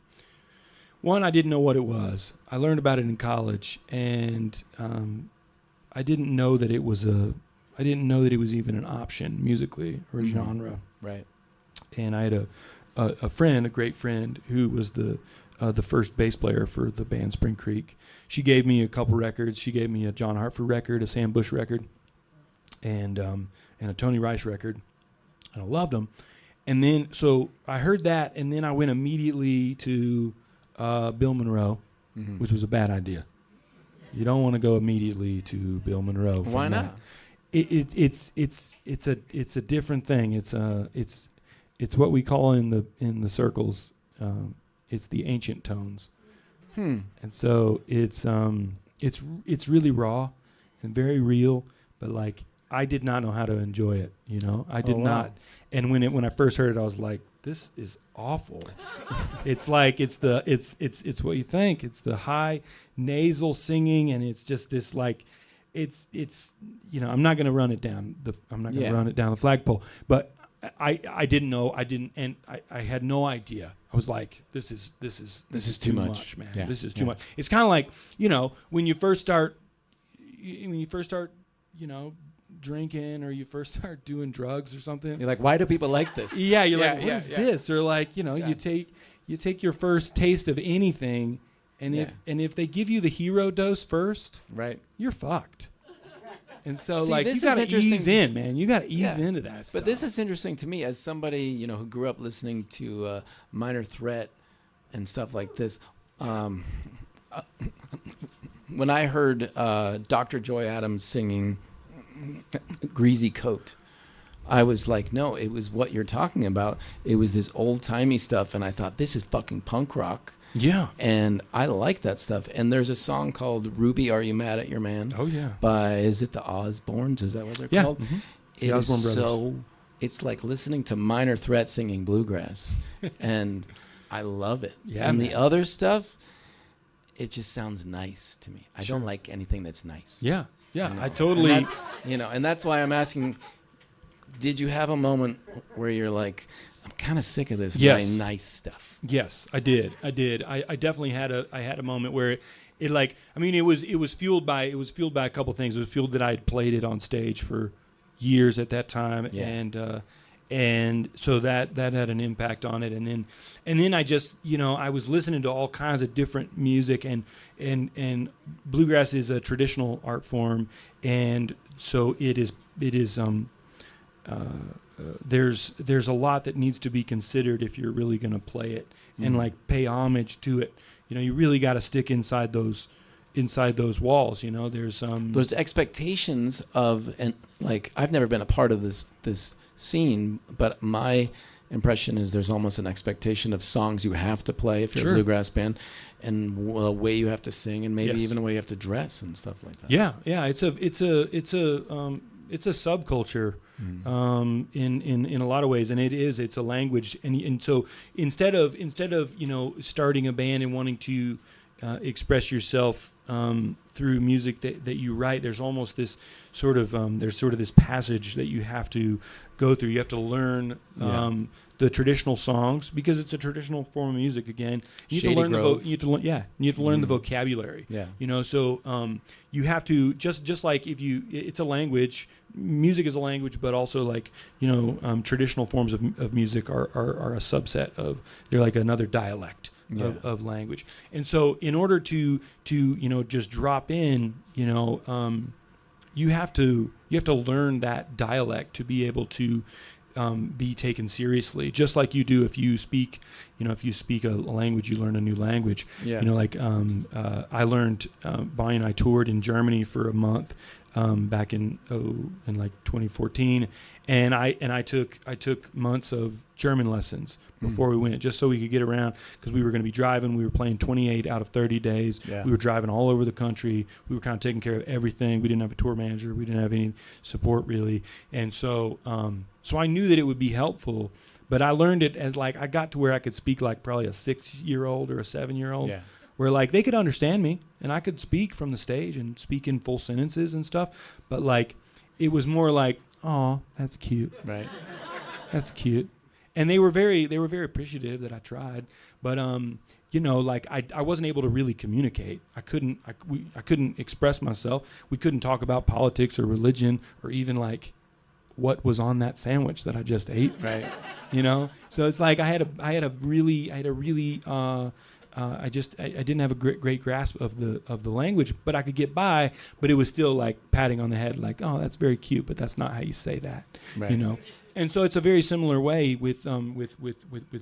I didn't know what it was. I learned about it in college, and I didn't know that it was even an option musically or a genre. Right. And I had a great friend, who was the first bass player for the band Spring Creek. She gave me a couple records. She gave me a John Hartford record, a Sam Bush record, and a Tony Rice record, and I loved them. And then so I heard that, and then I went immediately to Bill Monroe, which was a bad idea. You don't want to go immediately to Bill Monroe. Why not? It's a different thing. It's what we call in the circles. It's the ancient tones, and so it's really raw and very real. But like, I did not know how to enjoy it. You know, I did not. And when I first heard it, I was like, this is awful. It's like it's what you think. It's the high nasal singing, and it's just this like, it's you know, I'm not going to run it down the flagpole, but I didn't know. I had no idea. I was like, this is too much, man. Yeah. This is too much. It's kind of like, you know, when you first start, you know, drinking, or you first start doing drugs or something. You're like, why do people like this? Yeah, you're like, what is this? Or like, you know, you take your first taste of anything, and if they give you the hero dose first, right, you're fucked. And so, like, you got to ease in, man. You got to ease into that stuff. But this is interesting to me as somebody, you know, who grew up listening to Minor Threat and stuff like this. When I heard Dr. Joy Adams singing Greasy Coat, I was like, no, it was what you're talking about. It was this old-timey stuff, and I thought, this is fucking punk rock. Yeah. And I like that stuff. And there's a song called Ruby, Are You Mad at Your Man? Oh, yeah. By, is it the Osbournes? Is that what they're called? Mm-hmm. It is so, it's like listening to Minor Threat singing bluegrass. And I love it. Yeah, and man. the other stuff, it just sounds nice to me. I don't like anything that's nice. Yeah. Yeah, you know? I totally... And that's why I'm asking, did you have a moment where you're like, I'm kind of sick of this really nice stuff? Yes, I did. I definitely had a moment where it like, I mean, it was fueled by a couple things. It was fueled that I had played it on stage for years at that time, and so that had an impact on it. And then I just, you know, I was listening to all kinds of different music, and bluegrass is a traditional art form, and so it is. There's a lot that needs to be considered if you're really going to play it and like pay homage to it. You know, you really got to stick inside those walls. You know, there's expectations of, and like, I've never been a part of this scene, but my impression is there's almost an expectation of songs you have to play if you're a bluegrass band, and a way you have to sing, and maybe even a way you have to dress and stuff like that. Yeah. It's a it's a subculture in a lot of ways, and it's a language, and so instead of starting a band and wanting to express yourself through music that you write, there's almost this sort of this passage that you have to go through. You have to learn the traditional songs, because it's a traditional form of music. Again, you have to learn the vocabulary. Yeah. So you have to just like it's a language. Music is a language, but also like traditional forms of music are a subset of. They're like another dialect. Of language. And so in order to just drop in, you have to learn that dialect to be able to be taken seriously, just like you do if you speak a language, you learn a new language. I learned, Bonnie and I toured in Germany for a month back in 2014, and I took months of German lessons before we went, just so we could get around, because we were going to be driving. We were playing 28 out of 30 days. We were driving all over the country. We were kind of taking care of everything. We didn't have a tour manager. We didn't have any support really, and so I knew that it would be helpful. But I learned it as I got to where I could speak like probably a 6-year-old or a 7-year-old. Yeah. Where they could understand me, and I could speak from the stage and speak in full sentences and stuff, but it was more like, oh, that's cute, right? That's cute, and they were very appreciative that I tried, but I wasn't able to really communicate. I couldn't express myself. We couldn't talk about politics or religion or even what was on that sandwich that I just ate, right? So it's I didn't have a great grasp of the language, but I could get by. But it was still patting on the head, oh, that's very cute, but that's not how you say that, right. And so it's a very similar way with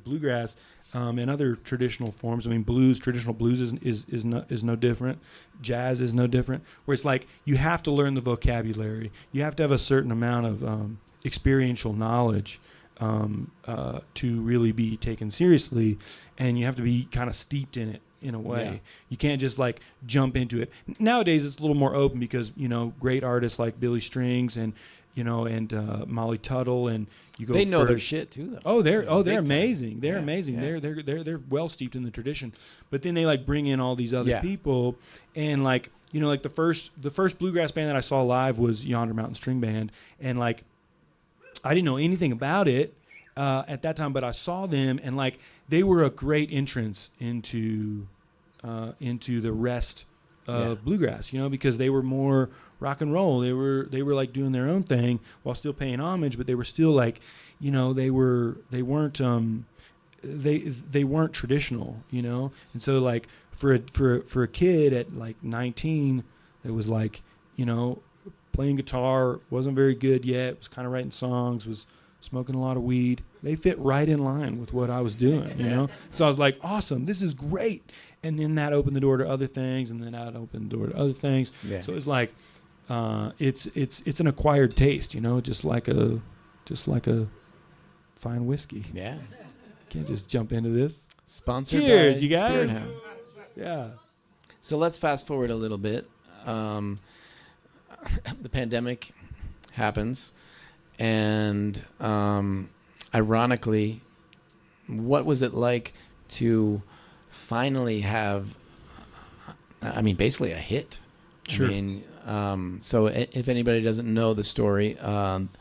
bluegrass and other traditional forms. I mean, traditional blues is no different. Jazz is no different. Where it's you have to learn the vocabulary. You have to have a certain amount of experiential knowledge to really be taken seriously, and you have to be kind of steeped in it in a way. Yeah. You can't just jump into it. Nowadays it's a little more open because great artists like Billy Strings and Molly Tuttle, and you go. They know their shit too, though. They're amazing. They're amazing. Yeah. They're well steeped in the tradition. But then they bring in all these other people, and the first bluegrass band that I saw live was Yonder Mountain String Band, and I didn't know anything about it at that time, but I saw them, and they were a great entrance into the rest of bluegrass, because they were more rock and roll. They were doing their own thing while still paying homage, but they were still they weren't traditional, And so for a kid at 19 that was playing guitar, wasn't very good yet, was kind of writing songs, was smoking a lot of weed, they fit right in line with what I was doing, So I was awesome, this is great. And then that opened the door to other things, and then that opened the door to other things. Yeah. So it's it's an acquired taste, just like a fine whiskey. Yeah. Can't just jump into this. Sponsored Cheers, by you guys. Spirit Hound. Yeah. So let's fast forward a little bit. The pandemic happens, and ironically, what was it like to finally have, basically a hit? Sure. So if anybody doesn't know the story, Bonnie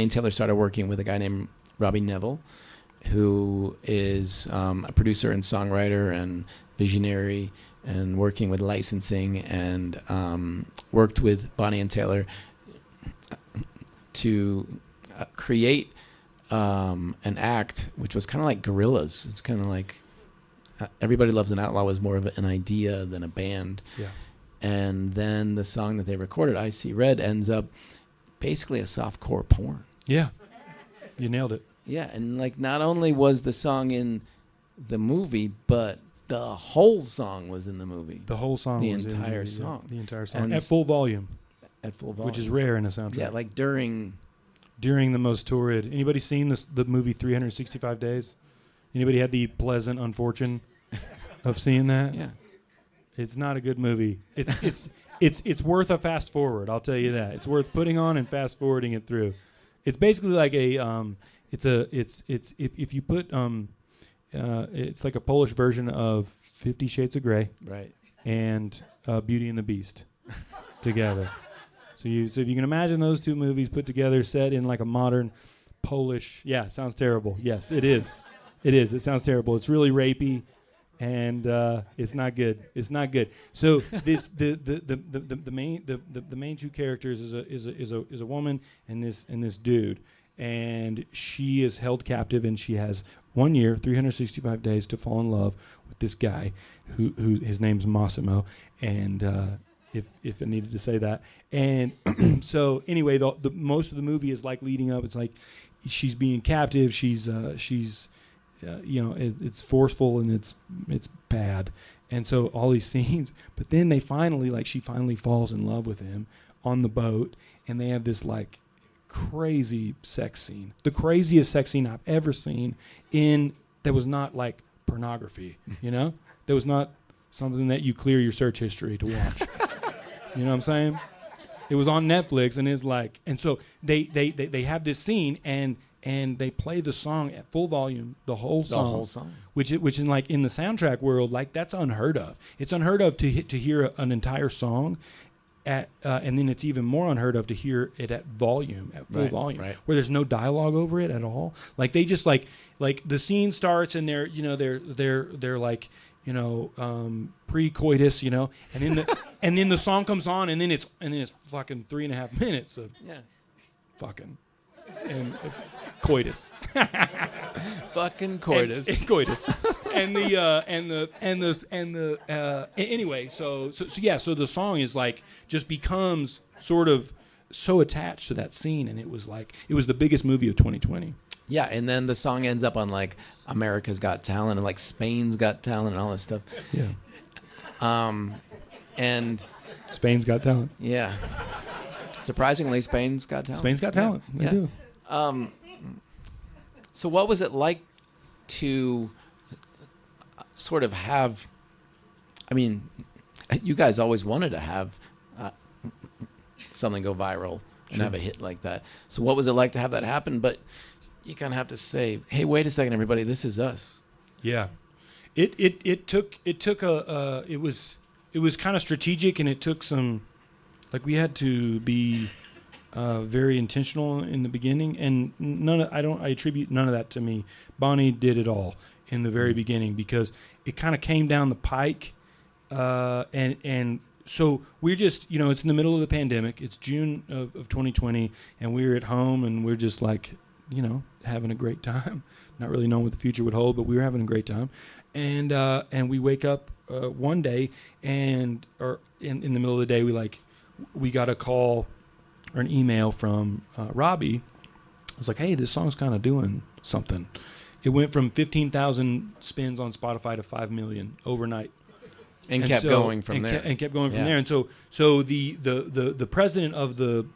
and Taylor started working with a guy named Robbie Neville, who is a producer and songwriter and visionary, and working with licensing, and worked with Bonnie and Taylor to create an act which was kind of like Gorillaz. It's kind of like Everybody Loves an Outlaw was more of an idea than a band. Yeah. And then the song that they recorded, I See Red, ends up basically a softcore porn. Yeah. You nailed it. Yeah, and not only was the song in the movie, but the whole song was in the movie. The whole song the was entire in the movie, song. Yeah, the entire song. And at full volume. At full volume. Which is rare in a soundtrack. Yeah, during the most torrid. Anybody seen the movie 365 Days? Anybody had the pleasant unfortune of seeing that? Yeah. It's not a good movie. It's it's worth a fast forward. I'll tell you that. It's worth putting on and fast forwarding it through. It's basically like if you put it's like a Polish version of 50 Shades of Grey, Right. and Beauty and the Beast together. So if you can imagine those two movies put together, set in like a modern Polish. Yeah, it sounds terrible. Yes, it is. It is. It sounds terrible. It's really rapey, and it's not good. It's not good. So the main two characters is a woman and this dude, and she is held captive, and she has 1 year, 365 days to fall in love with this guy, who his name's Massimo, and if I needed to say that, and so anyway, the most of the movie is like leading up. It's like she's being captive. She's it's forceful and it's bad, and so all these scenes. But then she finally falls in love with him on the boat, and they have this like crazy sex scene, the craziest sex scene I've ever seen that was not like pornography, that was not something that you clear your search history to watch. You know what I'm saying? It was on Netflix, and it's like, and so they have this scene, and they play the song at full volume, the whole song, which in like in the soundtrack world, like that's unheard of. It's unheard of to hear an entire song and then it's even more unheard of to hear it at full volume, where there's no dialogue over it at all. Like they just like the scene starts, and they're like pre-coitus, and then and then the song comes on, and then it's fucking 3.5 minutes of fucking and coitus. Fucking coitus. And coitus. Anyway, so the song is like just becomes sort of so attached to that scene, and it was the biggest movie of 2020. Yeah, and then the song ends up on like America's Got Talent and like Spain's Got Talent and all this stuff. Yeah. And Spain's Got Talent. Yeah. Surprisingly, Spain's Got Talent. Spain's Got Talent. Yeah. They do. So what was it like to sort of have, I mean, you guys always wanted to have something go viral and have a hit like that. So what was it like to have that happen? But you kind of have to say, hey, wait a second, everybody, this is us. Yeah. It was kind of strategic, and it took some, like we had to be very intentional in the beginning, and I attribute none of that to me. Bonnie did it all in the very beginning, because it kind of came down the pike, and so we're just, it's in the middle of the pandemic. It's June of 2020, and we're at home, and we're just like, having a great time, not really knowing what the future would hold, but we were having a great time, and we wake up one day, and or in the middle of the day, we got a call or an email from Robbie. I was like, hey, this song's kind of doing something. It went from 15,000 spins on Spotify to 5 million overnight. And kept going from there. And kept going from there. And so the president of the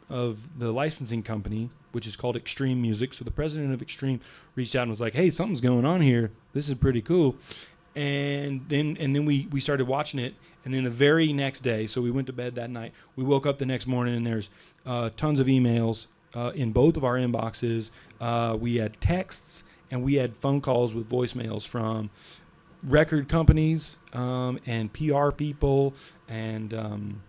licensing company, which is called Extreme Music, so the president of Extreme reached out and was like, hey, something's going on here. This is pretty cool. And then we started watching it. And then the very next day, so we went to bed that night, we woke up the next morning, and there's tons of emails in both of our inboxes. We had texts, and we had phone calls with voicemails from record companies and PR people, and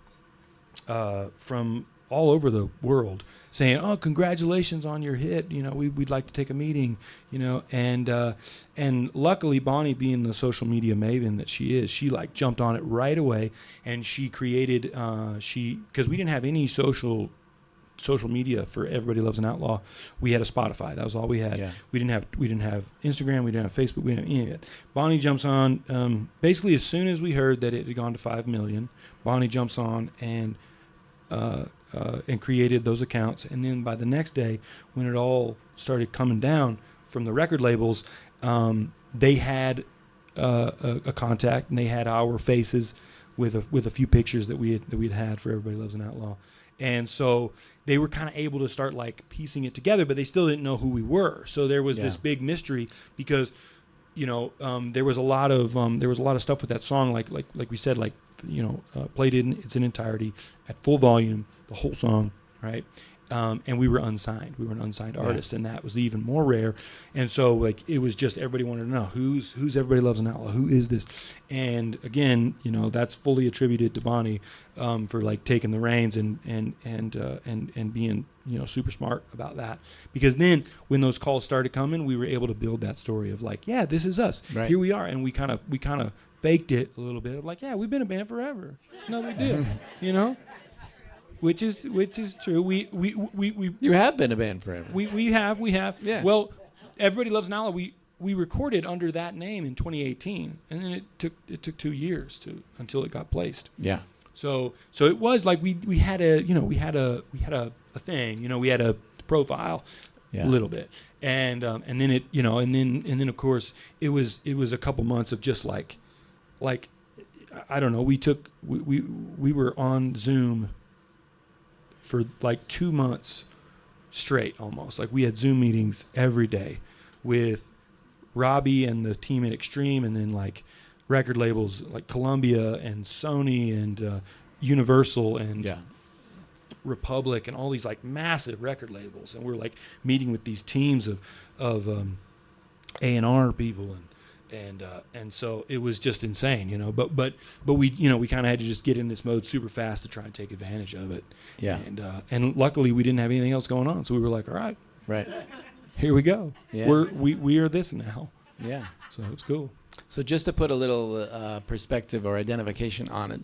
from all over the world, saying, "Oh, congratulations on your hit! We'd like to take a meeting." And luckily, Bonnie, being the social media maven that she is, she jumped on it right away, and she created because we didn't have any social media for Everybody Loves an Outlaw. We had a Spotify. That was all we had. Yeah. We didn't have Instagram. We didn't have Facebook. We didn't have any of it. Bonnie jumps on basically as soon as we heard that it had gone to 5 million. Bonnie jumps on and created those accounts. And then by the next day, when it all started coming down from the record labels, they had a contact, and they had our faces with a few pictures that we'd had for Everybody Loves an Outlaw. And so they were kind of able to start piecing it together, but they still didn't know who we were. So there was this big mystery, because there was a lot of stuff with that song, like we said, played in its entirety at full volume, the whole song, right? And we were unsigned. We were an unsigned artist, and that was even more rare. And so, like, it was just everybody wanted to know who's Everybody Loves an Outlaw. Who is this? And again, that's fully attributed to Bonnie for like taking the reins and being super smart about that. Because then when those calls started coming, we were able to build that story of like, yeah, this is us. Right. Here we are, and we kind of faked it a little bit of like, yeah, we've been a band forever. No big deal, Which is true. We You have been a band forever. We have. Yeah. Well, Everybody Loves an Outlaw. We recorded under that name in 2018, and then it took 2 years until it got placed. Yeah. So it was like we had a thing. We had a profile, a little bit, and then it and then of course it was a couple months of just like I don't know. We were on Zoom for like 2 months straight, almost. Like we had Zoom meetings every day with Robbie and the team at Extreme, and then like record labels like Columbia and Sony and Universal and Republic and all these like massive record labels, and we're like meeting with these teams of A&R people and so it was just insane, But we we kind of had to just get in this mode super fast to try and take advantage of it. Yeah. And luckily we didn't have anything else going on, so we were like, all right, here we go. Yeah. We are this now. Yeah. So it's cool. So just to put a little perspective or identification on it,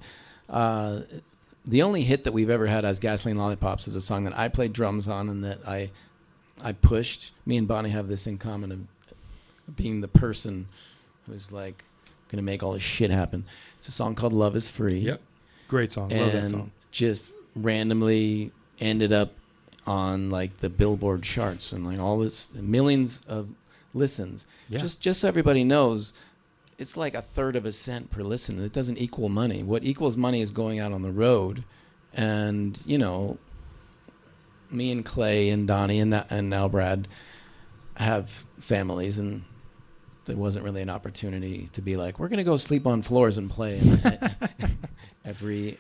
the only hit that we've ever had as Gasoline Lollipops is a song that I played drums on and that I pushed. Me and Bonnie have this in common of being the person who's like going to make all this shit happen. It's a song called Love is Free. Yep. Great song. Love that song. And just randomly ended up on like the Billboard charts and like all this millions of listens. Yeah. Just so everybody knows, it's like 1/3 of a cent per listen. It doesn't equal money. What equals money is going out on the road. And, me and Clay and Donnie and now Brad have families, and there wasn't really an opportunity to be like, we're going to go sleep on floors and play every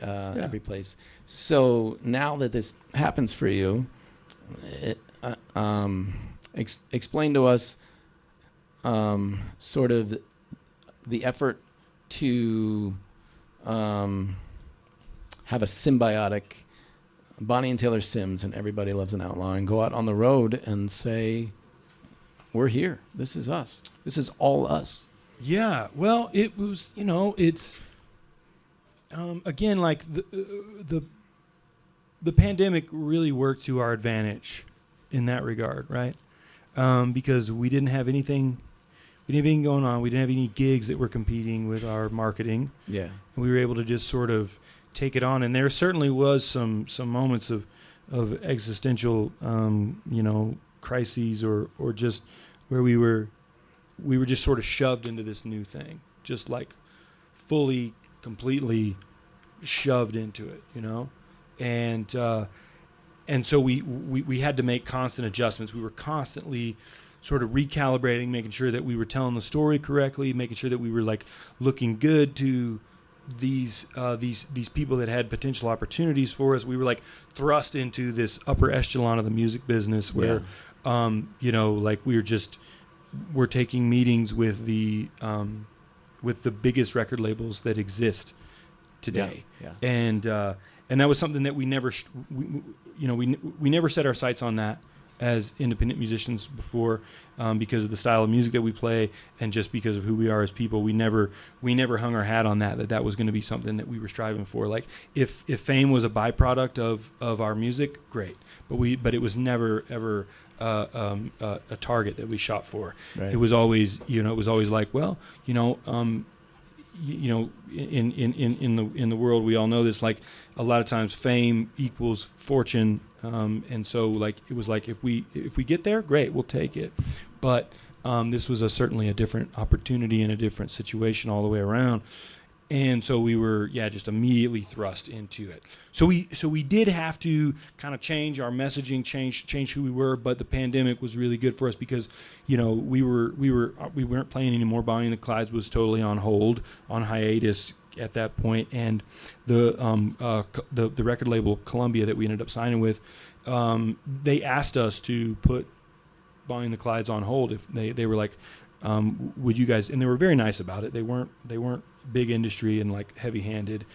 place. So now that this happens for you, explain to us sort of the effort to have a symbiotic Bonnie and Taylor Sims and Everybody Loves an Outlaw and go out on the road and say, we're here. This is us. This is all us. Yeah. Well, it was, it's, again, like the pandemic really worked to our advantage in that regard, right? Because we didn't have anything going on. We didn't have any gigs that were competing with our marketing. Yeah. And we were able to just sort of take it on. And there certainly was some moments of existential, crises or just where we were just sort of shoved into this new thing, just like fully, completely shoved into it, and so we had to make constant adjustments. We were constantly sort of recalibrating, making sure that we were telling the story correctly, making sure that we were like looking good to these people that had potential opportunities for us. We were like thrust into this upper echelon of the music business where, like we're taking meetings with the biggest record labels that exist today. Yeah. And that was something that we never, we never set our sights on that as independent musicians before, because of the style of music that we play and just because of who we are as people. We never hung our hat on that was going to be something that we were striving for. Like if fame was a byproduct of our music, great. But it was never ever a target that we shot for. Right. It was always like, well, in the world, we all know this, like a lot of times fame equals fortune. And so like, it was like, if we get there, great, we'll take it. But, this was certainly a different opportunity and a different situation all the way around. And so we were, just immediately thrust into it. So we did have to kind of change our messaging, change who we were. But the pandemic was really good for us because, we weren't playing anymore. Bonnie and the Clydes was totally on hold, on hiatus at that point. And the record label Columbia that we ended up signing with, they asked us to put Bonnie and the Clydes on hold. If they were like, would you guys? And they were very nice about it. They weren't big industry and like heavy-handed.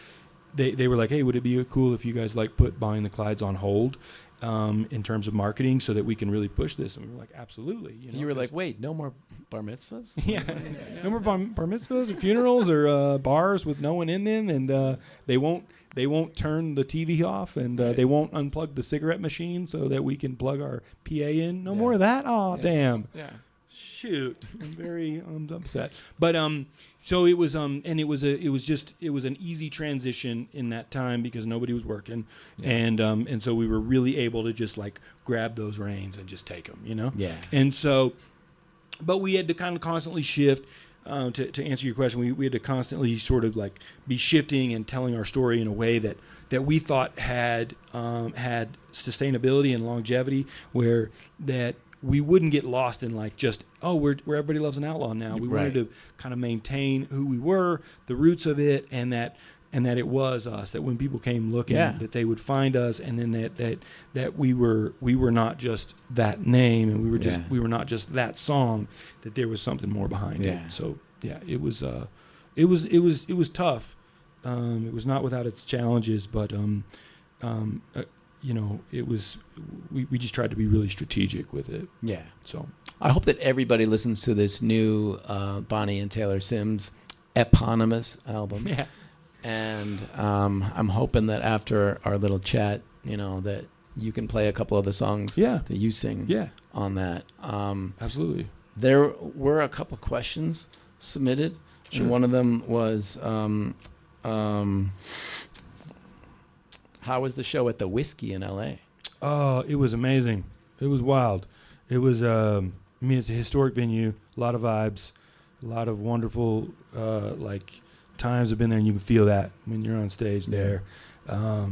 They were like, hey, would it be cool if you guys like put Bonnie and the Clydes on hold in terms of marketing so that we can really push this? And we were like, absolutely. You were like, wait, no more bar mitzvahs? Yeah, no more bar mitzvahs or funerals or bars with no one in them, and they won't turn the TV off, and they won't unplug the cigarette machine so that we can plug our PA in. No more of that. Oh, damn. Yeah. Shoot, I'm upset. But so it was and it was an easy transition in that time because nobody was working, and so we were really able to just like grab those reins and just take them, Yeah. And so, but we had to kind of constantly shift. To answer your question, we had to constantly sort of like be shifting and telling our story in a way that we thought had sustainability and longevity, where that we wouldn't get lost in like just, we're Everybody Loves an Outlaw now. We wanted to kind of maintain who we were, the roots of it, and that it was us, that when people came looking, that they would find us, and then that we were not just that name, and we were not just that song, that there was something more behind it. So it was tough. It was not without its challenges, but it was, we just tried to be really strategic with it. Yeah. So I hope that everybody listens to this new Bonnie and Taylor Sims eponymous album. Yeah. And I'm hoping that after our little chat, that you can play a couple of the songs that you sing on that. Absolutely. There were a couple questions submitted. Sure. And one of them was, how was the show at the Whiskey in L.A.? Oh, it was amazing. It was wild. It was, it's a historic venue, a lot of vibes, a lot of wonderful, times have been there, and you can feel that when you're on stage there. For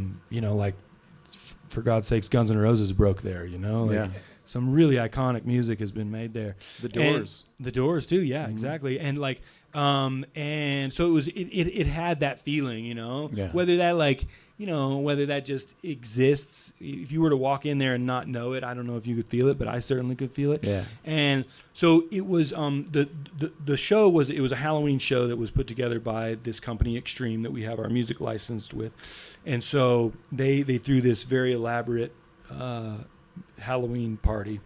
God's sakes, Guns N' Roses broke there, Some really iconic music has been made there. The Doors. And the Doors too, exactly. And and so it had that feeling, whether that whether that just exists. If you were to walk in there and not know it, I don't know if you could feel it, but I certainly could feel it. Yeah. And so it was the show was a Halloween show that was put together by this company Extreme that we have our music licensed with. And so they threw this very elaborate Halloween party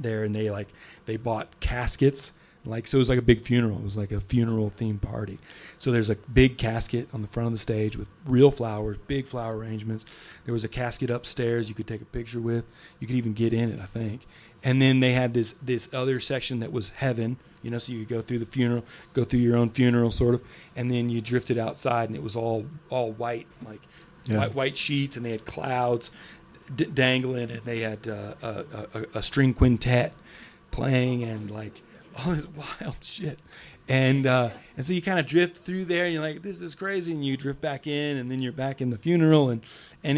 there, and they bought caskets. So it was like a big funeral. It was like a funeral themed party. So there's a big casket on the front of the stage with real flowers, big flower arrangements. There was a casket upstairs you could take a picture with. You could even get in it, I think. And then they had this other section that was heaven, so you could go through the funeral, go through your own funeral sort of, and then you drifted outside, and it was all white, white sheets, and they had clouds dangling, and they had a string quintet playing, and all this wild shit. And so you kind of drift through there, and you're like, this is crazy, and you drift back in, and then you're back in the funeral, and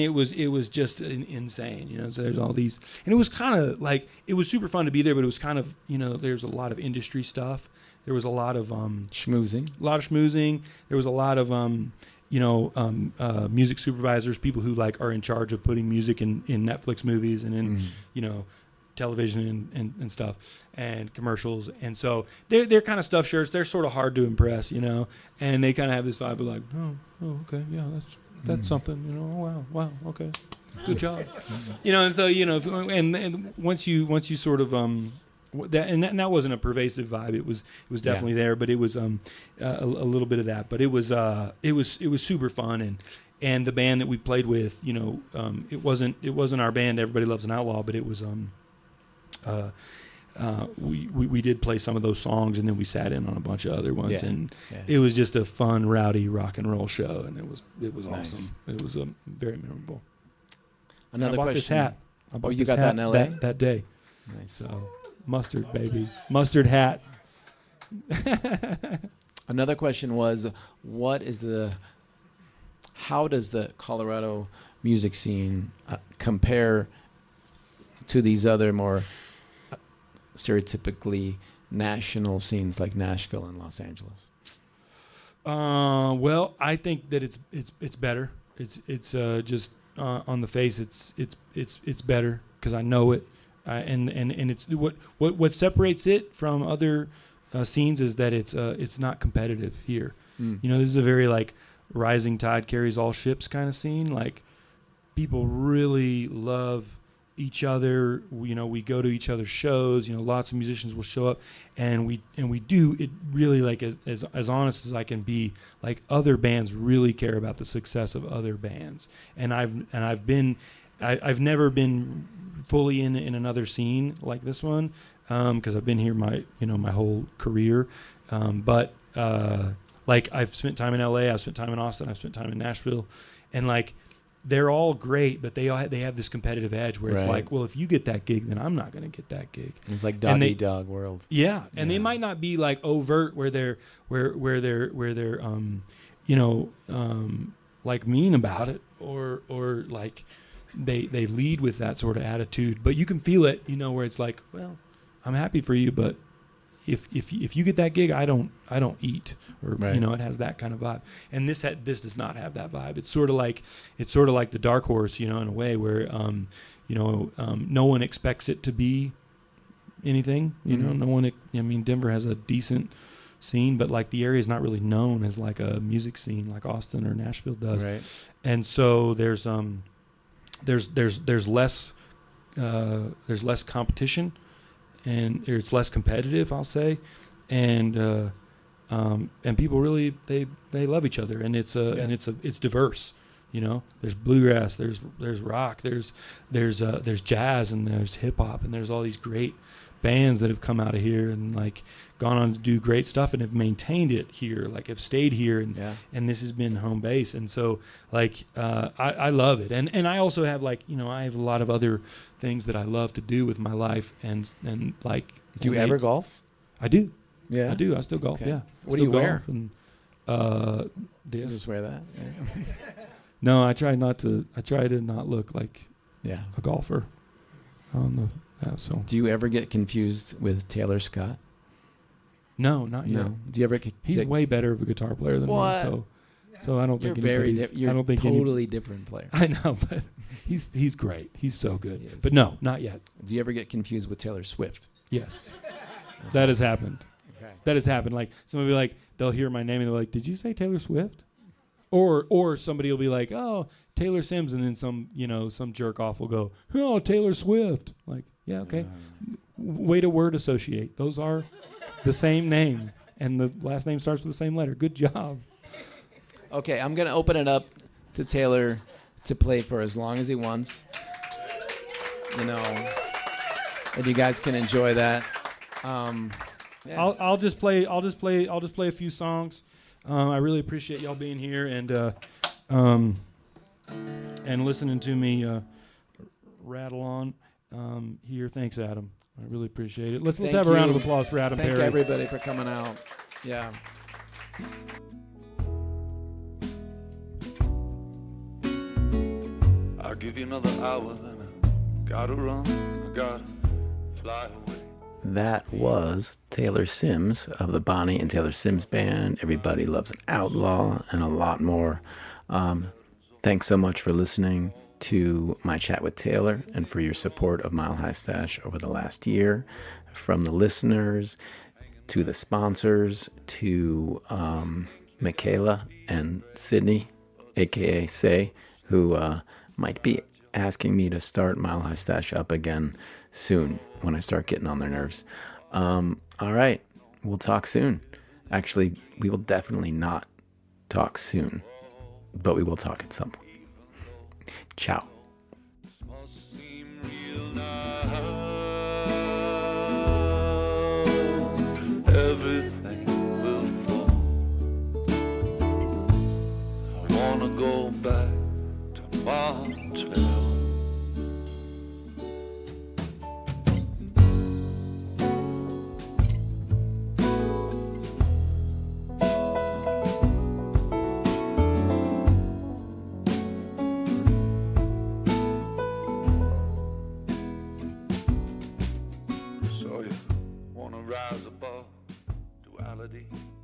it was just insane, so there's all these, and it was kind of it was super fun to be there, but it was kind of, there's a lot of industry stuff. There was a lot of schmoozing. There was a lot of music supervisors, people who are in charge of putting music in Netflix movies and in television and stuff and commercials, and so they're kind of stuffed shirts. They're sort of hard to impress, and they kind of have this vibe of oh okay, yeah, that's something, wow, okay, good job, and so and once you sort of that wasn't a pervasive vibe. It was definitely there, but it was a little bit of that. But it was super fun, and the band that we played with, it wasn't our band, Everybody Loves an Outlaw, but it was we did play some of those songs, and then we sat in on a bunch of other ones, and it was just a fun, rowdy rock and roll show, and it was nice. Awesome. It was very memorable. Another I bought question. This hat. I bought you this got hat that in LA that day. Nice. So mustard, baby, mustard hat. Another question was, how does the Colorado music scene compare to these other more stereotypically national scenes like Nashville and Los Angeles? Well, I think that it's better. It's just on the face, it's better because I know it, and it's what separates it from other scenes is that it's not competitive here. You know, this is a very like rising tide carries all ships kind of scene. Like people really love each other. You know, we go to each other's shows. You know, lots of musicians will show up, and we do it really like as honest as I can be. Like other bands really care about the success of other bands, and I've never been fully in another scene like this one because I've been here my whole career, but like I've spent time in LA, I've spent time in Austin, I've spent time in Nashville, and like. They're all great, but they have this competitive edge where it's like, well, if you get that gig, then I'm not going to get that gig. It's like dog eat dog world. Yeah, and they might not be like overt where they're like mean about it or like they lead with that sort of attitude, but you can feel it, you know, where it's like, well, I'm happy for you, but if you get that gig, I don't eat, or you know, it has that kind of vibe. And this does not have that vibe. It's sort of like the Dark Horse, you know, in a way where no one expects it to be anything. You know, no one. I mean, Denver has a decent scene, but like the area is not really known as like a music scene like Austin or Nashville does. Right. And so there's less competition. And it's less competitive, I'll say, and people really they love each other, and it's diverse, you know. There's bluegrass, there's rock, there's jazz, and there's hip hop, and there's all these great bands that have come out of here and like gone on to do great stuff and have maintained it here, like have stayed here, and this has been home base, and so like I love it, and I also have like, you know, I have a lot of other things that I love to do with my life, and like. Do you ever golf? I do. Yeah, I do. I still golf. Okay. Yeah. What do you wear? And, this. You just wear that. Yeah. No, I try to not look like a golfer. So. Do you ever get confused with Taylor Scott? No, not yet. No. Do you ever? He's way better of a guitar player than me. So I don't think you're a totally different player. I know, but he's great. He's so good. But no, not yet. Do you ever get confused with Taylor Swift? Yes, that has happened. Okay. That has happened. Like somebody will be like, they'll hear my name and they're like, "Did you say Taylor Swift?" Or somebody will be like, "Oh, Taylor Sims," and then some jerk off will go, "Oh, Taylor Swift." Like, yeah, okay. Way to word associate. Those are the same name, and the last name starts with the same letter. Good job. Okay, I'm going to open it up to Taylor to play for as long as he wants. You know, and you guys can enjoy that. Yeah. I'll just play a few songs. I really appreciate y'all being here and listening to me rattle on here. Thanks, Adam. I really appreciate it. Let's have a round of applause for Adam Perry. Thank everybody for coming out. Yeah. I'll give you another hour, then I gotta run, I gotta fly away. That was Taylor Sims of the Bonnie and Taylor Sims Band. Everybody Loves an Outlaw, and a lot more. Thanks so much for listening to my chat with Taylor and for your support of Mile High Stash over the last year. From the listeners to the sponsors to Michaela and Sydney, a.k.a. Say, who might be asking me to start Mile High Stash up again soon when I start getting on their nerves. All right, we'll talk soon. Actually, we will definitely not talk soon, but we will talk at some point. Ciao. Everything will fall. I wanna go back to Montreal. sensuality.